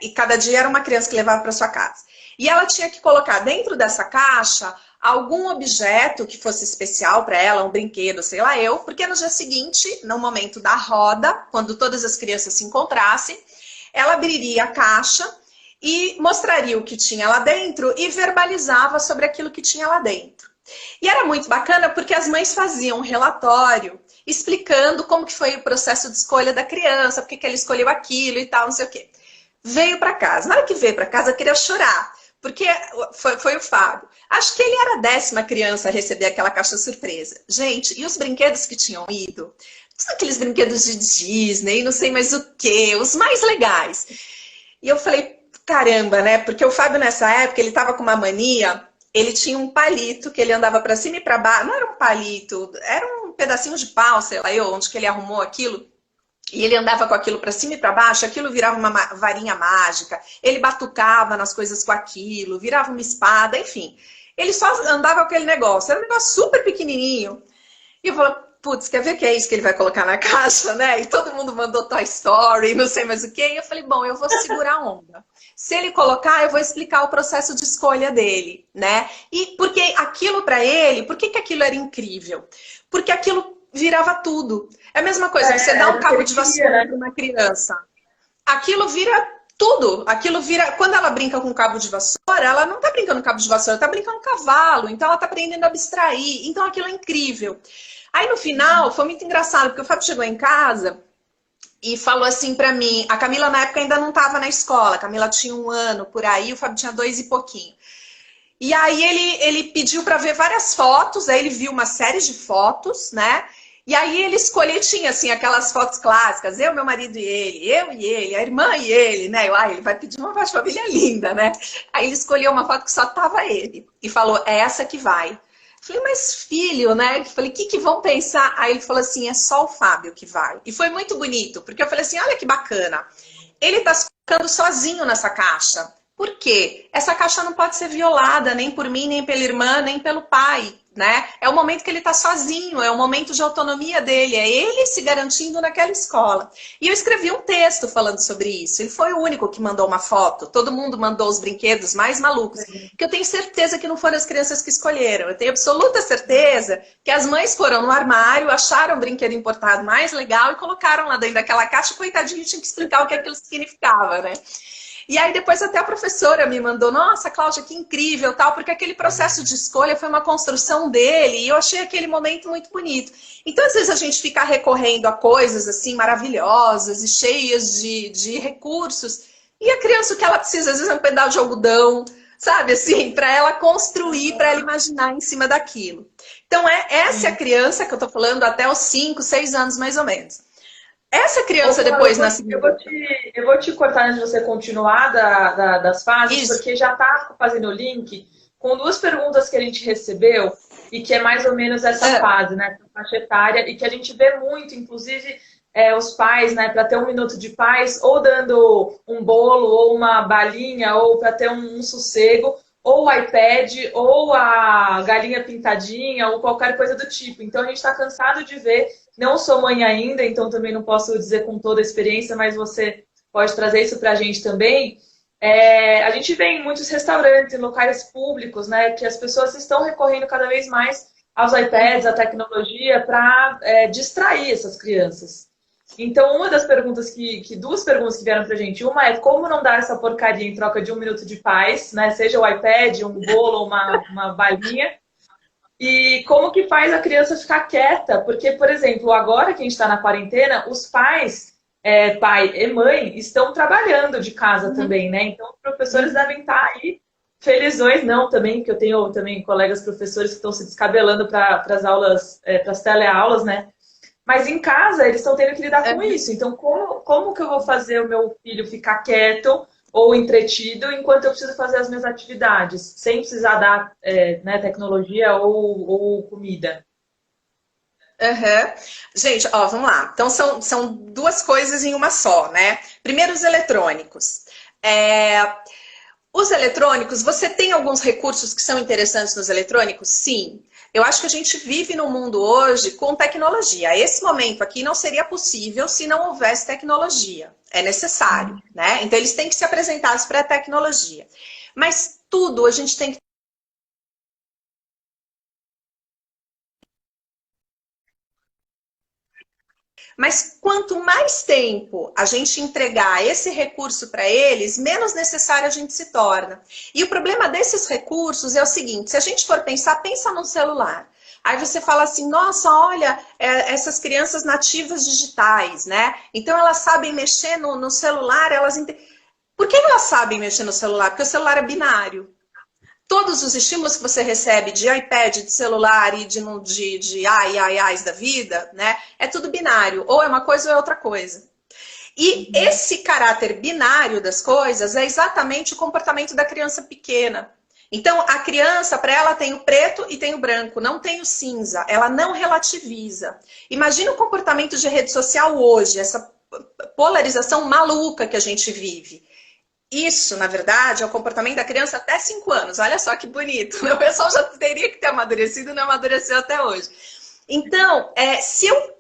e cada dia era uma criança que levava para sua casa. E ela tinha que colocar dentro dessa caixa algum objeto que fosse especial para ela, um brinquedo, sei lá eu, porque no dia seguinte, no momento da roda, quando todas as crianças se encontrassem, ela abriria a caixa e mostraria o que tinha lá dentro e verbalizava sobre aquilo que tinha lá dentro. E era muito bacana porque as mães faziam um relatório explicando como que foi o processo de escolha da criança, porque que ela escolheu aquilo e tal, não sei o quê. Veio para casa. Na hora que veio para casa, eu queria chorar. Porque foi o Fábio. Acho que ele era a 10ª criança a receber aquela caixa surpresa. Gente, e os brinquedos que tinham ido? São aqueles brinquedos de Disney, não sei mais o quê, os mais legais. E eu falei, caramba, né? Porque o Fábio nessa época, ele tava com uma mania, ele tinha um palito que ele andava para cima e para baixo. Não era um palito, era um pedacinho de pau, sei lá eu, onde que ele arrumou aquilo. E ele andava com aquilo para cima e para baixo, aquilo virava uma varinha mágica, ele batucava nas coisas com aquilo, virava uma espada, enfim. Ele só andava com aquele negócio, era um negócio super pequenininho. E eu falei, putz, quer ver que é isso que ele vai colocar na caixa, né? E todo mundo mandou Toy Story, não sei mais o quê. E eu falei, bom, eu vou segurar a onda. Se ele colocar, eu vou explicar o processo de escolha dele, né? E porque aquilo para ele, por que aquilo era incrível? Porque aquilo virava tudo. É a mesma coisa, você dá um cabo de vassoura para uma criança. Aquilo vira tudo. Aquilo vira... Quando ela brinca com cabo de vassoura, ela não está brincando com cabo de vassoura, ela está brincando com cavalo. Então ela está aprendendo a abstrair. Então aquilo é incrível. Aí no final, foi muito engraçado, porque o Fábio chegou em casa e falou assim para mim, a Camila na época ainda não estava na escola, a Camila tinha 1 ano por aí, o Fábio tinha 2 e pouquinho. E aí ele pediu para ver várias fotos, aí ele viu uma série de fotos, né? E aí ele escolheu, tinha assim, aquelas fotos clássicas, eu, meu marido e ele, a irmã e ele, né? Ele vai pedir uma família linda, né? Aí ele escolheu uma foto que só tava ele e falou, é essa que vai. Falei, mas filho, né? Falei, o que vão pensar? Aí ele falou assim, é só o Fábio que vai. E foi muito bonito, porque eu falei assim, olha que bacana. Ele tá ficando sozinho nessa caixa. Por quê? Essa caixa não pode ser violada, nem por mim, nem pela irmã, nem pelo pai, né? É o momento que ele está sozinho, é o momento de autonomia dele, é ele se garantindo naquela escola. E eu escrevi um texto falando sobre isso. Ele foi o único que mandou uma foto. Todo mundo mandou os brinquedos mais malucos, que eu tenho certeza que não foram as crianças que escolheram. Eu tenho absoluta certeza que as mães foram no armário, acharam o brinquedo importado mais legal e colocaram lá dentro daquela caixa. Coitadinho, tinha que explicar o que aquilo significava, né? E aí depois até a professora me mandou, nossa, Cláudia, que incrível, tal, porque aquele processo de escolha foi uma construção dele e eu achei aquele momento muito bonito. Então, às vezes a gente fica recorrendo a coisas assim maravilhosas e cheias de recursos e a criança, o que ela precisa, às vezes, é um pedaço de algodão, sabe, assim, para ela construir, para ela imaginar em cima daquilo. Então, essa é a criança que eu tô falando até os 5, 6 anos, mais ou menos. Essa criança depois na segunda... Eu vou te cortar antes de você continuar das fases, Isso. porque já está fazendo o link com duas perguntas que a gente recebeu e que é mais ou menos essa fase, né? Essa faixa etária, e que a gente vê muito, inclusive, os pais, né, para ter um minuto de paz, ou dando um bolo, ou uma balinha, ou para ter um sossego, ou o iPad, ou a galinha pintadinha, ou qualquer coisa do tipo. Então a gente está cansado de ver. Não sou mãe ainda, então também não posso dizer com toda a experiência, mas você pode trazer isso para a gente também. A gente vê em muitos restaurantes, em locais públicos, né, que as pessoas estão recorrendo cada vez mais aos iPads, à tecnologia, para distrair essas crianças. Então, uma das perguntas duas perguntas que vieram para a gente, uma é como não dar essa porcaria em troca de um minuto de paz, né, seja o iPad, um bolo, uma balinha. E como que faz a criança ficar quieta? Porque, por exemplo, agora que a gente está na quarentena, os pais, pai e mãe, estão trabalhando de casa também, né? Então, os professores devem estar aí felizões, não também, porque eu tenho também colegas professores que estão se descabelando para as aulas, para as teleaulas, né? Mas em casa, eles estão tendo que lidar com isso. Então, como que eu vou fazer o meu filho ficar quieto ou entretido enquanto eu preciso fazer as minhas atividades, sem precisar dar né, tecnologia ou comida? Uhum. Gente, ó, vamos lá. Então, são duas coisas em uma só, né? Primeiro, os eletrônicos. Os eletrônicos, você tem alguns recursos que são interessantes nos eletrônicos? Sim. Eu acho que a gente vive num mundo hoje com tecnologia. Esse momento aqui não seria possível se não houvesse tecnologia. É necessário, né? Então, eles têm que se apresentar para a tecnologia. Mas tudo a gente tem que... Mas quanto mais tempo a gente entregar esse recurso para eles, menos necessário a gente se torna. E o problema desses recursos é o seguinte, se a gente for pensar, pensa no celular. Aí você fala assim, nossa, olha, essas crianças nativas digitais, né? Então elas sabem mexer no celular, Por que elas sabem mexer no celular? Porque o celular é binário. Todos os estímulos que você recebe de iPad, de celular e de ais da vida, né? É tudo binário. Ou é uma coisa ou é outra coisa. E esse caráter binário das coisas é exatamente o comportamento da criança pequena. Então, a criança, para ela, tem o preto e tem o branco, não tem o cinza. Ela não relativiza. Imagina o comportamento de rede social hoje, essa polarização maluca que a gente vive. Isso, na verdade, é o comportamento da criança até 5 anos. Olha só que bonito. O pessoal já teria que ter amadurecido e não amadureceu até hoje. Então, se eu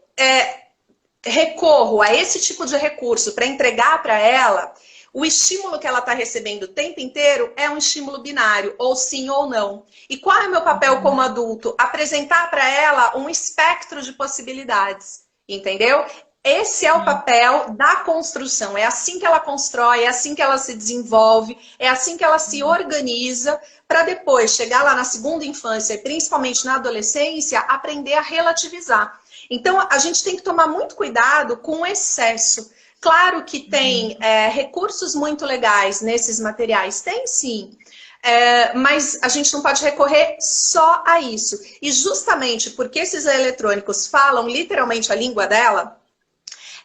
recorro a esse tipo de recurso para entregar para ela, o estímulo que ela está recebendo o tempo inteiro é um estímulo binário, ou sim ou não. E qual é o meu papel como adulto? Apresentar para ela um espectro de possibilidades, entendeu? Esse é o papel da construção, é assim que ela constrói, é assim que ela se desenvolve, é assim que ela se organiza, para depois chegar lá na segunda infância, e principalmente na adolescência, aprender a relativizar. Então, a gente tem que tomar muito cuidado com o excesso. Claro que tem recursos muito legais nesses materiais, tem sim. Mas a gente não pode recorrer só a isso. E justamente porque esses eletrônicos falam literalmente a língua dela,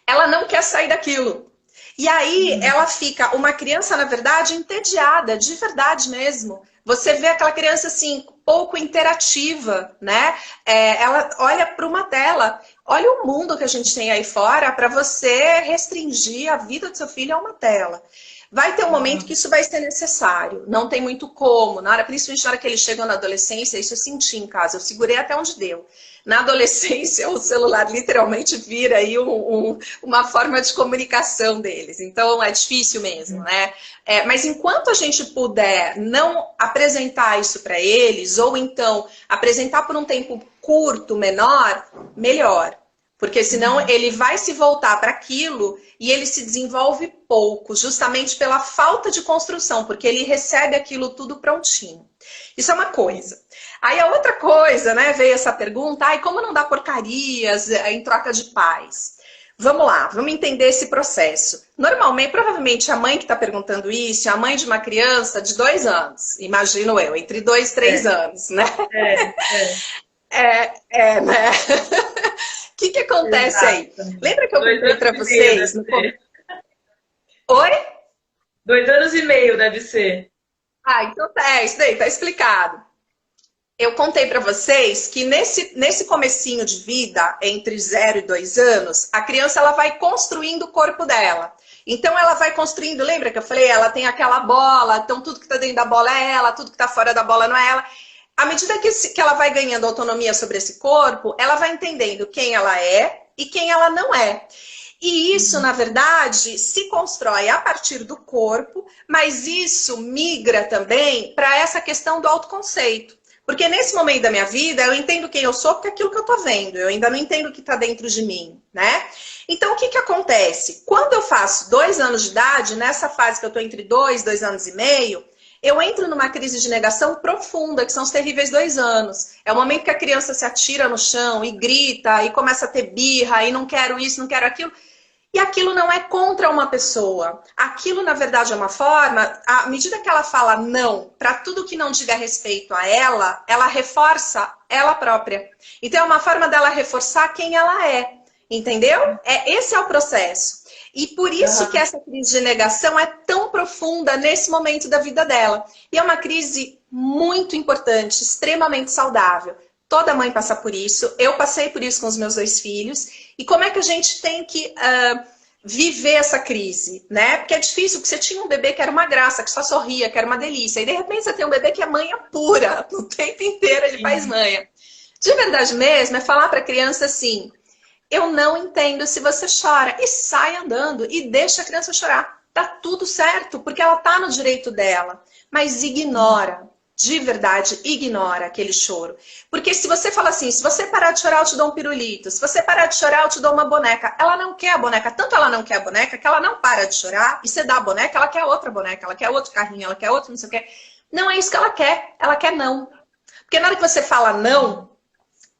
ela não quer sair daquilo. E aí ela fica, uma criança, na verdade, entediada, de verdade mesmo. Você vê aquela criança assim, pouco interativa, né? Ela olha para uma tela. Olha o mundo que a gente tem aí fora para você restringir a vida do seu filho a uma tela. Vai ter um momento que isso vai ser necessário, não tem muito como. Principalmente na hora que eles chegam na adolescência, isso eu senti em casa, eu segurei até onde deu. Na adolescência, o celular literalmente vira aí uma forma de comunicação deles. Então, é difícil mesmo, né? Mas enquanto a gente puder não apresentar isso para eles, ou então apresentar por um tempo curto, menor, melhor. Porque senão ele vai se voltar para aquilo e ele se desenvolve pouco, justamente pela falta de construção, porque ele recebe aquilo tudo prontinho. Isso é uma coisa. Aí a outra coisa, né, veio essa pergunta, como não dá porcarias em troca de pais? Vamos lá, vamos entender esse processo. Normalmente, provavelmente a mãe que está perguntando isso é a mãe de uma criança de 2 anos, imagino eu, entre 2 e 3 anos, né? Né? O que acontece aí? Lembra que eu contei para vocês? Oi? 2 anos e meio deve ser. Então isso daí, tá explicado. Eu contei para vocês que nesse comecinho de vida, entre 0 e 2 anos, a criança ela vai construindo o corpo dela. Então ela vai construindo, lembra que eu falei? Ela tem aquela bola, então tudo que está dentro da bola é ela, tudo que está fora da bola não é ela. À medida que ela vai ganhando autonomia sobre esse corpo, ela vai entendendo quem ela é e quem ela não é. E isso, na verdade, se constrói a partir do corpo, mas isso migra também para essa questão do autoconceito. Porque nesse momento da minha vida, eu entendo quem eu sou porque é aquilo que eu tô vendo. Eu ainda não entendo o que está dentro de mim, né? Então, o que acontece? Quando eu faço 2 anos de idade, nessa fase que eu tô entre 2 anos e meio, eu entro numa crise de negação profunda, que são os terríveis 2 anos. É o momento que a criança se atira no chão e grita, e começa a ter birra, e não quero isso, não quero aquilo. E aquilo não é contra uma pessoa. Aquilo, na verdade, é uma forma, à medida que ela fala não para tudo que não diga respeito a ela reforça ela própria. Então, é uma forma dela reforçar quem ela é. Entendeu? Esse é o processo. E por isso que essa crise de negação é tão profunda nesse momento da vida dela. E é uma crise muito importante, extremamente saudável. Toda mãe passa por isso. Eu passei por isso com os meus 2 filhos. E como é que a gente tem que viver essa crise, né? Porque é difícil, porque você tinha um bebê que era uma graça, que só sorria, que era uma delícia. E de repente você tem um bebê que é manha pura. O tempo inteiro ele faz manha. De verdade mesmo, é falar para a criança assim... Eu não entendo se você chora. E sai andando e deixa a criança chorar. Tá tudo certo, porque ela tá no direito dela. Mas ignora, de verdade, ignora aquele choro. Porque se você fala assim, se você parar de chorar, eu te dou um pirulito. Se você parar de chorar, eu te dou uma boneca. Ela não quer a boneca. Tanto ela não quer a boneca, que ela não para de chorar. E você dá a boneca, ela quer outra boneca. Ela quer outro carrinho, ela quer outro não sei o que. Não é isso que ela quer. Ela quer não. Porque na hora que você fala não...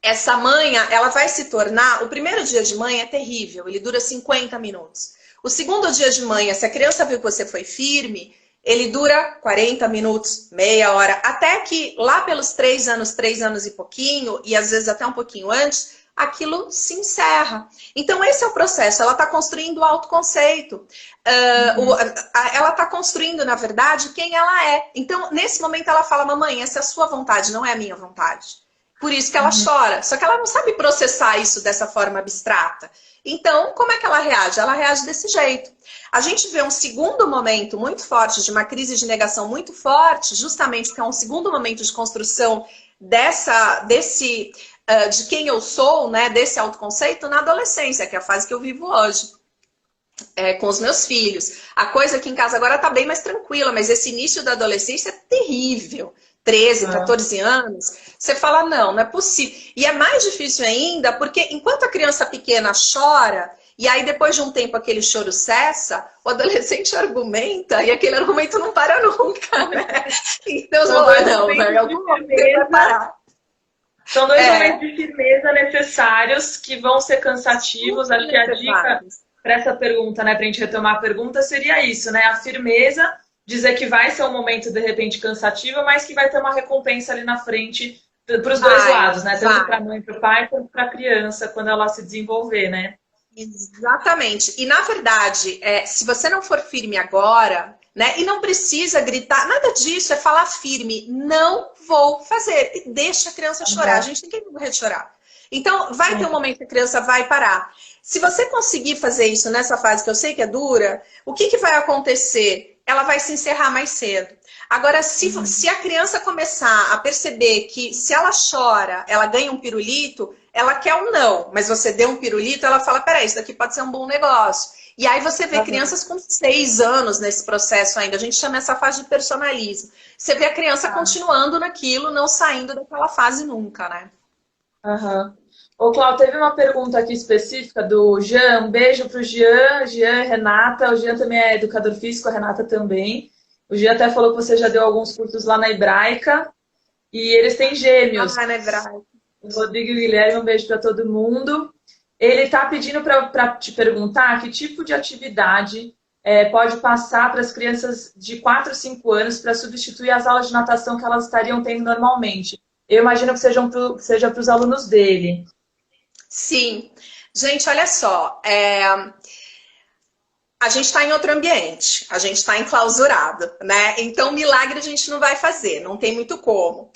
Essa manha, ela vai se tornar... O primeiro dia de manha é terrível, ele dura 50 minutos. O segundo dia de manha, se a criança viu que você foi firme, ele dura 40 minutos, meia hora. Até que lá pelos 3 anos e pouquinho, e às vezes até um pouquinho antes, aquilo se encerra. Então esse é o processo, ela está construindo o autoconceito. Ela está construindo, na verdade, quem ela é. Então nesse momento ela fala, mamãe, essa é a sua vontade, não é a minha vontade. Por isso que ela chora. Só que ela não sabe processar isso dessa forma abstrata. Então, como é que ela reage? Ela reage desse jeito. A gente vê um segundo momento muito forte, de uma crise de negação muito forte, justamente porque é um segundo momento de construção de quem eu sou, né, desse autoconceito, na adolescência, que é a fase que eu vivo hoje. Com os meus filhos. A coisa aqui em casa agora está bem mais tranquila, mas esse início da adolescência é terrível. 13, 14 anos, você fala, não é possível. E é mais difícil ainda, porque enquanto a criança pequena chora, e aí depois de um tempo aquele choro cessa, o adolescente argumenta, e aquele argumento não para nunca, né? Então, em algum momento vai parar. São 2 momentos de firmeza necessários que vão ser cansativos. Acho que a dica para essa pergunta, né, para a gente retomar a pergunta, seria isso, né? A firmeza, dizer que vai ser um momento, de repente, cansativo, mas que vai ter uma recompensa ali na frente para os 2 lados, né? Tanto para a mãe e para o pai, quanto para a criança, quando ela se desenvolver, né? Exatamente. E, na verdade, se você não for firme agora, né? E não precisa gritar, nada disso, é falar firme. Não vou fazer. E deixa a criança chorar. A gente tem que morrer de chorar. Então, vai ter um momento que a criança vai parar. Se você conseguir fazer isso nessa fase que eu sei que é dura, o que vai acontecer? ela vai se encerrar mais cedo. Agora, se a criança começar a perceber que se ela chora, ela ganha um pirulito, ela quer um não, mas você deu um pirulito, ela fala, peraí, isso daqui pode ser um bom negócio. E aí você vê crianças com 6 anos nesse processo ainda, a gente chama essa fase de personalismo. Você vê a criança continuando naquilo, não saindo daquela fase nunca, né? Aham. Ô, Cláudio, teve uma pergunta aqui específica do Jean. Um beijo pro Jean, Jean e Renata. O Jean também é educador físico, a Renata também. O Jean até falou que você já deu alguns cursos lá na Hebraica. E eles têm gêmeos. Ah, na Hebraica. O Rodrigo e o Guilherme, um beijo para todo mundo. Ele está pedindo para te perguntar que tipo de atividade pode passar para as crianças de 4 a 5 anos para substituir as aulas de natação que elas estariam tendo normalmente. Eu imagino que seja para os alunos dele. Sim. Gente, olha só. A gente está em outro ambiente, a gente está enclausurado, né? Então, milagre a gente não vai fazer, não tem muito como.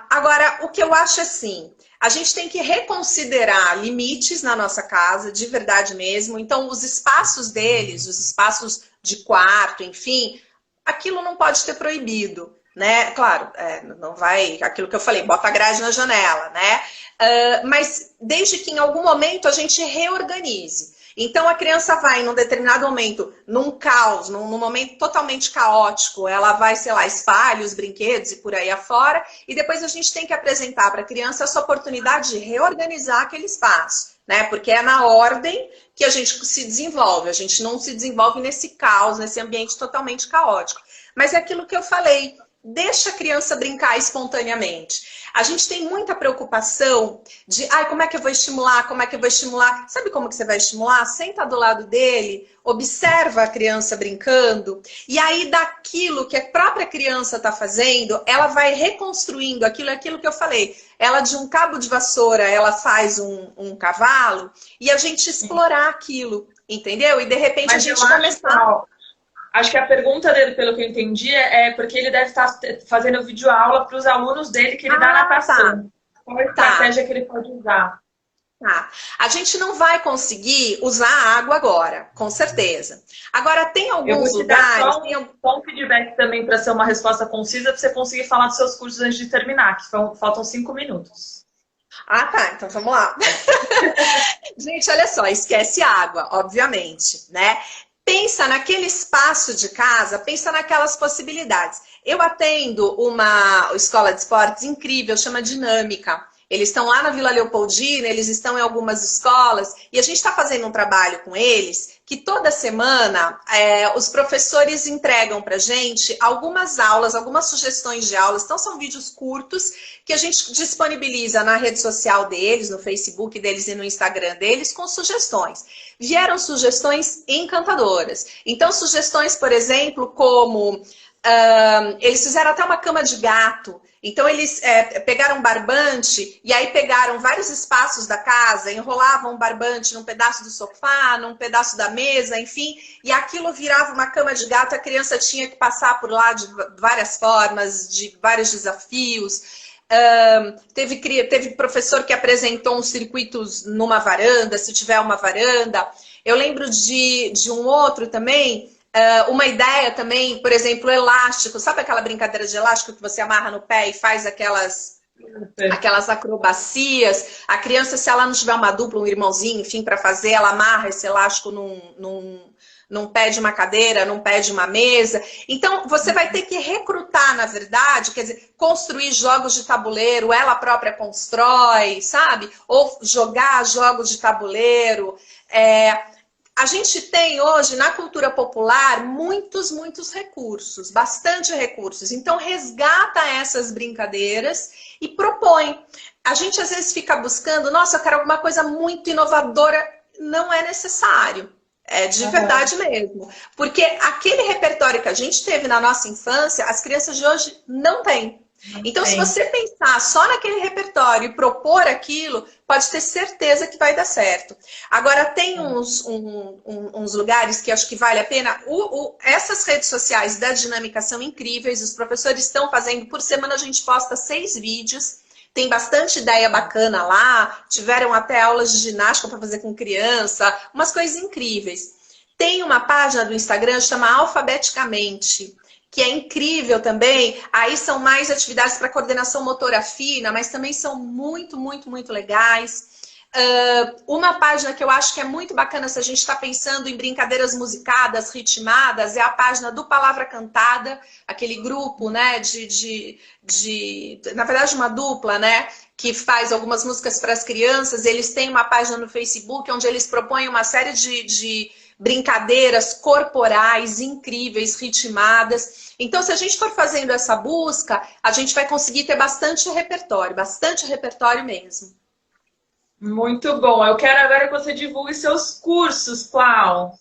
Agora, o que eu acho assim, a gente tem que reconsiderar limites na nossa casa, de verdade mesmo. Então, os espaços deles, os espaços de quarto, enfim, aquilo não pode ter proibido, né? Claro, não vai, aquilo que eu falei, bota a grade na janela, né? Mas desde que em algum momento a gente reorganize. Então a criança vai, num determinado momento, num caos, num momento totalmente caótico, ela vai, sei lá, espalha os brinquedos e por aí afora, e depois a gente tem que apresentar para a criança essa oportunidade de reorganizar aquele espaço, né? Porque é na ordem que a gente se desenvolve, a gente não se desenvolve nesse caos, nesse ambiente totalmente caótico. Mas é aquilo que eu falei, deixa a criança brincar espontaneamente. A gente tem muita preocupação de, como é que eu vou estimular, como é que eu vou estimular? Sabe como que você vai estimular? Senta do lado dele, observa a criança brincando, e aí daquilo que a própria criança está fazendo, ela vai reconstruindo aquilo que eu falei. Ela de um cabo de vassoura, ela faz um cavalo, e a gente explorar aquilo, entendeu? E de repente a gente começar... Acho que a pergunta dele, pelo que eu entendi, é porque ele deve estar fazendo videoaula para os alunos dele que ele dá natação. Qual a estratégia que ele pode usar? Tá. A gente não vai conseguir usar a água agora, com certeza. Agora, tem alguns lugares... Só um feedback também para ser uma resposta concisa, para você conseguir falar dos seus cursos antes de terminar, que faltam 5 minutos. Ah, tá. Então vamos lá. Gente, olha só, esquece água, obviamente, né? Pensa naquele espaço de casa, pensa naquelas possibilidades. Eu atendo uma escola de esportes incrível, chama Dinâmica. Eles estão lá na Vila Leopoldina, eles estão em algumas escolas, e a gente está fazendo um trabalho com eles, que toda semana os professores entregam para a gente algumas aulas, algumas sugestões de aulas. Então são vídeos curtos que a gente disponibiliza na rede social deles, no Facebook deles e no Instagram deles, com sugestões. Vieram sugestões encantadoras. Então sugestões, por exemplo, como... eles fizeram até uma cama de gato. Então eles pegaram um barbante e aí pegaram vários espaços da casa, enrolavam um barbante num pedaço do sofá, num pedaço da mesa, enfim, e aquilo virava uma cama de gato, a criança tinha que passar por lá de várias formas, de vários desafios. Teve professor que apresentou uns circuitos numa varanda, se tiver uma varanda. Eu lembro de um outro também... uma ideia também, por exemplo, elástico. Sabe aquela brincadeira de elástico que você amarra no pé e faz aquelas acrobacias? A criança, se ela não tiver uma dupla, um irmãozinho, enfim, para fazer, ela amarra esse elástico num pé de uma cadeira, num pé de uma mesa. Então, você vai ter que recrutar, na verdade, quer dizer, construir jogos de tabuleiro, ela própria constrói, sabe? Ou jogar jogos de tabuleiro. A gente tem hoje, na cultura popular, muitos recursos, bastante recursos. Então, resgata essas brincadeiras e propõe. A gente, às vezes, fica buscando, nossa, eu quero alguma coisa muito inovadora. Não é necessário. É de verdade mesmo. Porque aquele repertório que a gente teve na nossa infância, as crianças de hoje não têm. Então, se você pensar só naquele repertório e propor aquilo, pode ter certeza que vai dar certo. Agora, tem uns lugares que acho que vale a pena. Essas redes sociais da Dinâmica são incríveis. Os professores estão fazendo, por semana a gente posta 6 vídeos. Tem bastante ideia bacana lá. Tiveram até aulas de ginástica para fazer com criança. Umas coisas incríveis. Tem uma página do Instagram, chama Alfabeticamente, que é incrível também. Aí são mais atividades para coordenação motora fina, mas também são muito, muito, muito legais. Uma página que eu acho que é muito bacana se a gente está pensando em brincadeiras musicadas, ritmadas, é a página do Palavra Cantada, aquele grupo, né, na verdade uma dupla, né, que faz algumas músicas para as crianças. Eles têm uma página no Facebook onde eles propõem uma série de brincadeiras corporais incríveis, ritmadas. Então, se a gente for fazendo essa busca, a gente vai conseguir ter bastante repertório mesmo. Muito bom. Eu quero agora que você divulgue seus cursos, Clau.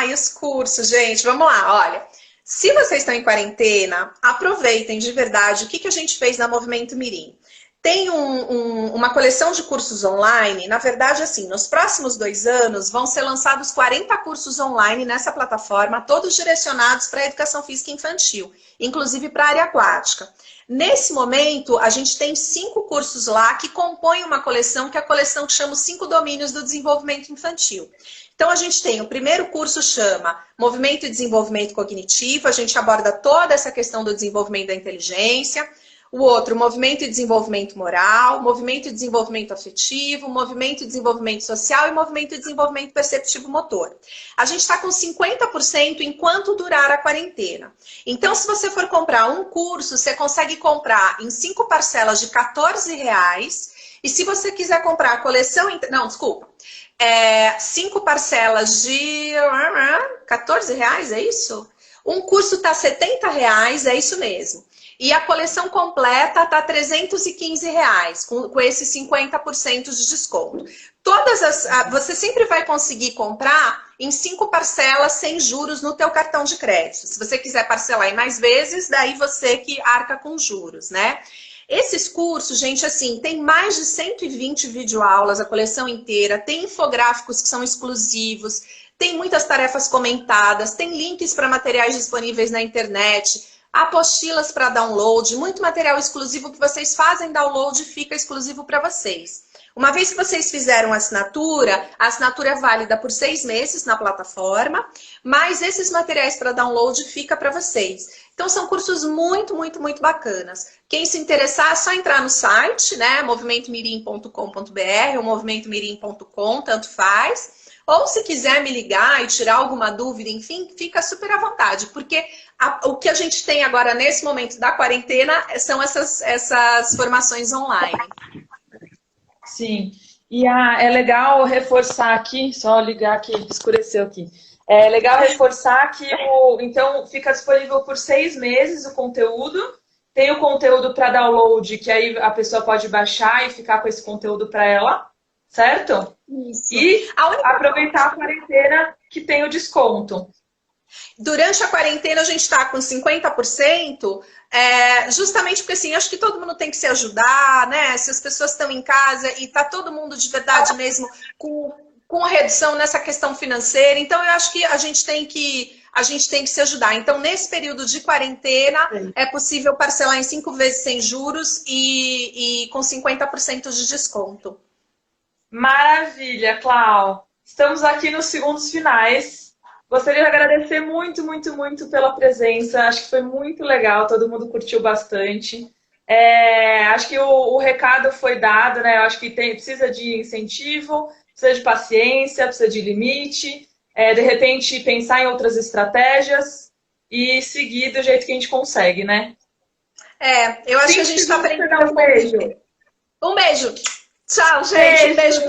E os cursos, gente, vamos lá, olha. Se vocês estão em quarentena, aproveitem de verdade o que a gente fez na Movimento Mirim. Tem uma coleção de cursos online. Na verdade, assim, nos próximos 2 anos vão ser lançados 40 cursos online nessa plataforma, todos direcionados para a educação física infantil, inclusive para a área aquática. Nesse momento, a gente tem 5 cursos lá que compõem uma coleção, que é a coleção que chama os 5 domínios do desenvolvimento infantil. Então, a gente tem, o primeiro curso chama Movimento e Desenvolvimento Cognitivo, a gente aborda toda essa questão do desenvolvimento da inteligência. O outro, movimento e desenvolvimento moral, movimento e desenvolvimento afetivo, movimento e desenvolvimento social e movimento e desenvolvimento perceptivo motor. A gente está com 50% enquanto durar a quarentena. Então, se você for comprar um curso, você consegue comprar em 5 parcelas de R$14. E se você quiser comprar a coleção... Não, desculpa. 5 parcelas de R$14, é isso? Um curso está R$70, é isso mesmo. E a coleção completa está R$315, com esses 50% de desconto. Você sempre vai conseguir comprar em 5 parcelas sem juros no teu cartão de crédito. Se você quiser parcelar em mais vezes, daí você que arca com juros, né? Esses cursos, gente, assim, tem mais de 120 videoaulas, a coleção inteira, tem infográficos que são exclusivos, tem muitas tarefas comentadas, tem links para materiais disponíveis na internet, apostilas para download, muito material exclusivo que vocês fazem download e fica exclusivo para vocês. Uma vez que vocês fizeram a assinatura é válida por 6 meses na plataforma, mas esses materiais para download fica para vocês. Então são cursos muito, muito, muito bacanas. Quem se interessar é só entrar no site, né, movimentomirim.com.br ou movimentomirim.com, tanto faz. Ou se quiser me ligar e tirar alguma dúvida, enfim, fica super à vontade, porque o que a gente tem agora nesse momento da quarentena são essas formações online. Sim, e é legal reforçar aqui, só ligar aqui, escureceu aqui. É legal reforçar que então fica disponível por 6 meses o conteúdo. Tem o conteúdo para download, que aí a pessoa pode baixar e ficar com esse conteúdo para ela, certo? Isso. E aproveitar a quarentena que tem o desconto. Durante a quarentena a gente está com 50%, justamente porque assim, acho que todo mundo tem que se ajudar, né? Se as pessoas estão em casa e está todo mundo de verdade mesmo com a redução nessa questão financeira, então eu acho que a gente tem que se ajudar. Então, nesse período de quarentena, é possível parcelar em 5 vezes sem juros e com 50% de desconto. Maravilha, Clau! Estamos aqui nos segundos finais. Gostaria de agradecer muito, muito, muito pela presença. Acho que foi muito legal, todo mundo curtiu bastante. Acho que o recado foi dado, né? Eu acho que precisa de incentivo, precisa de paciência, precisa de limite. De repente, pensar em outras estratégias e seguir do jeito que a gente consegue, né? Eu acho que a gente está aprendendo. Um beijo. Um beijo. Tchau, gente. Um beijo.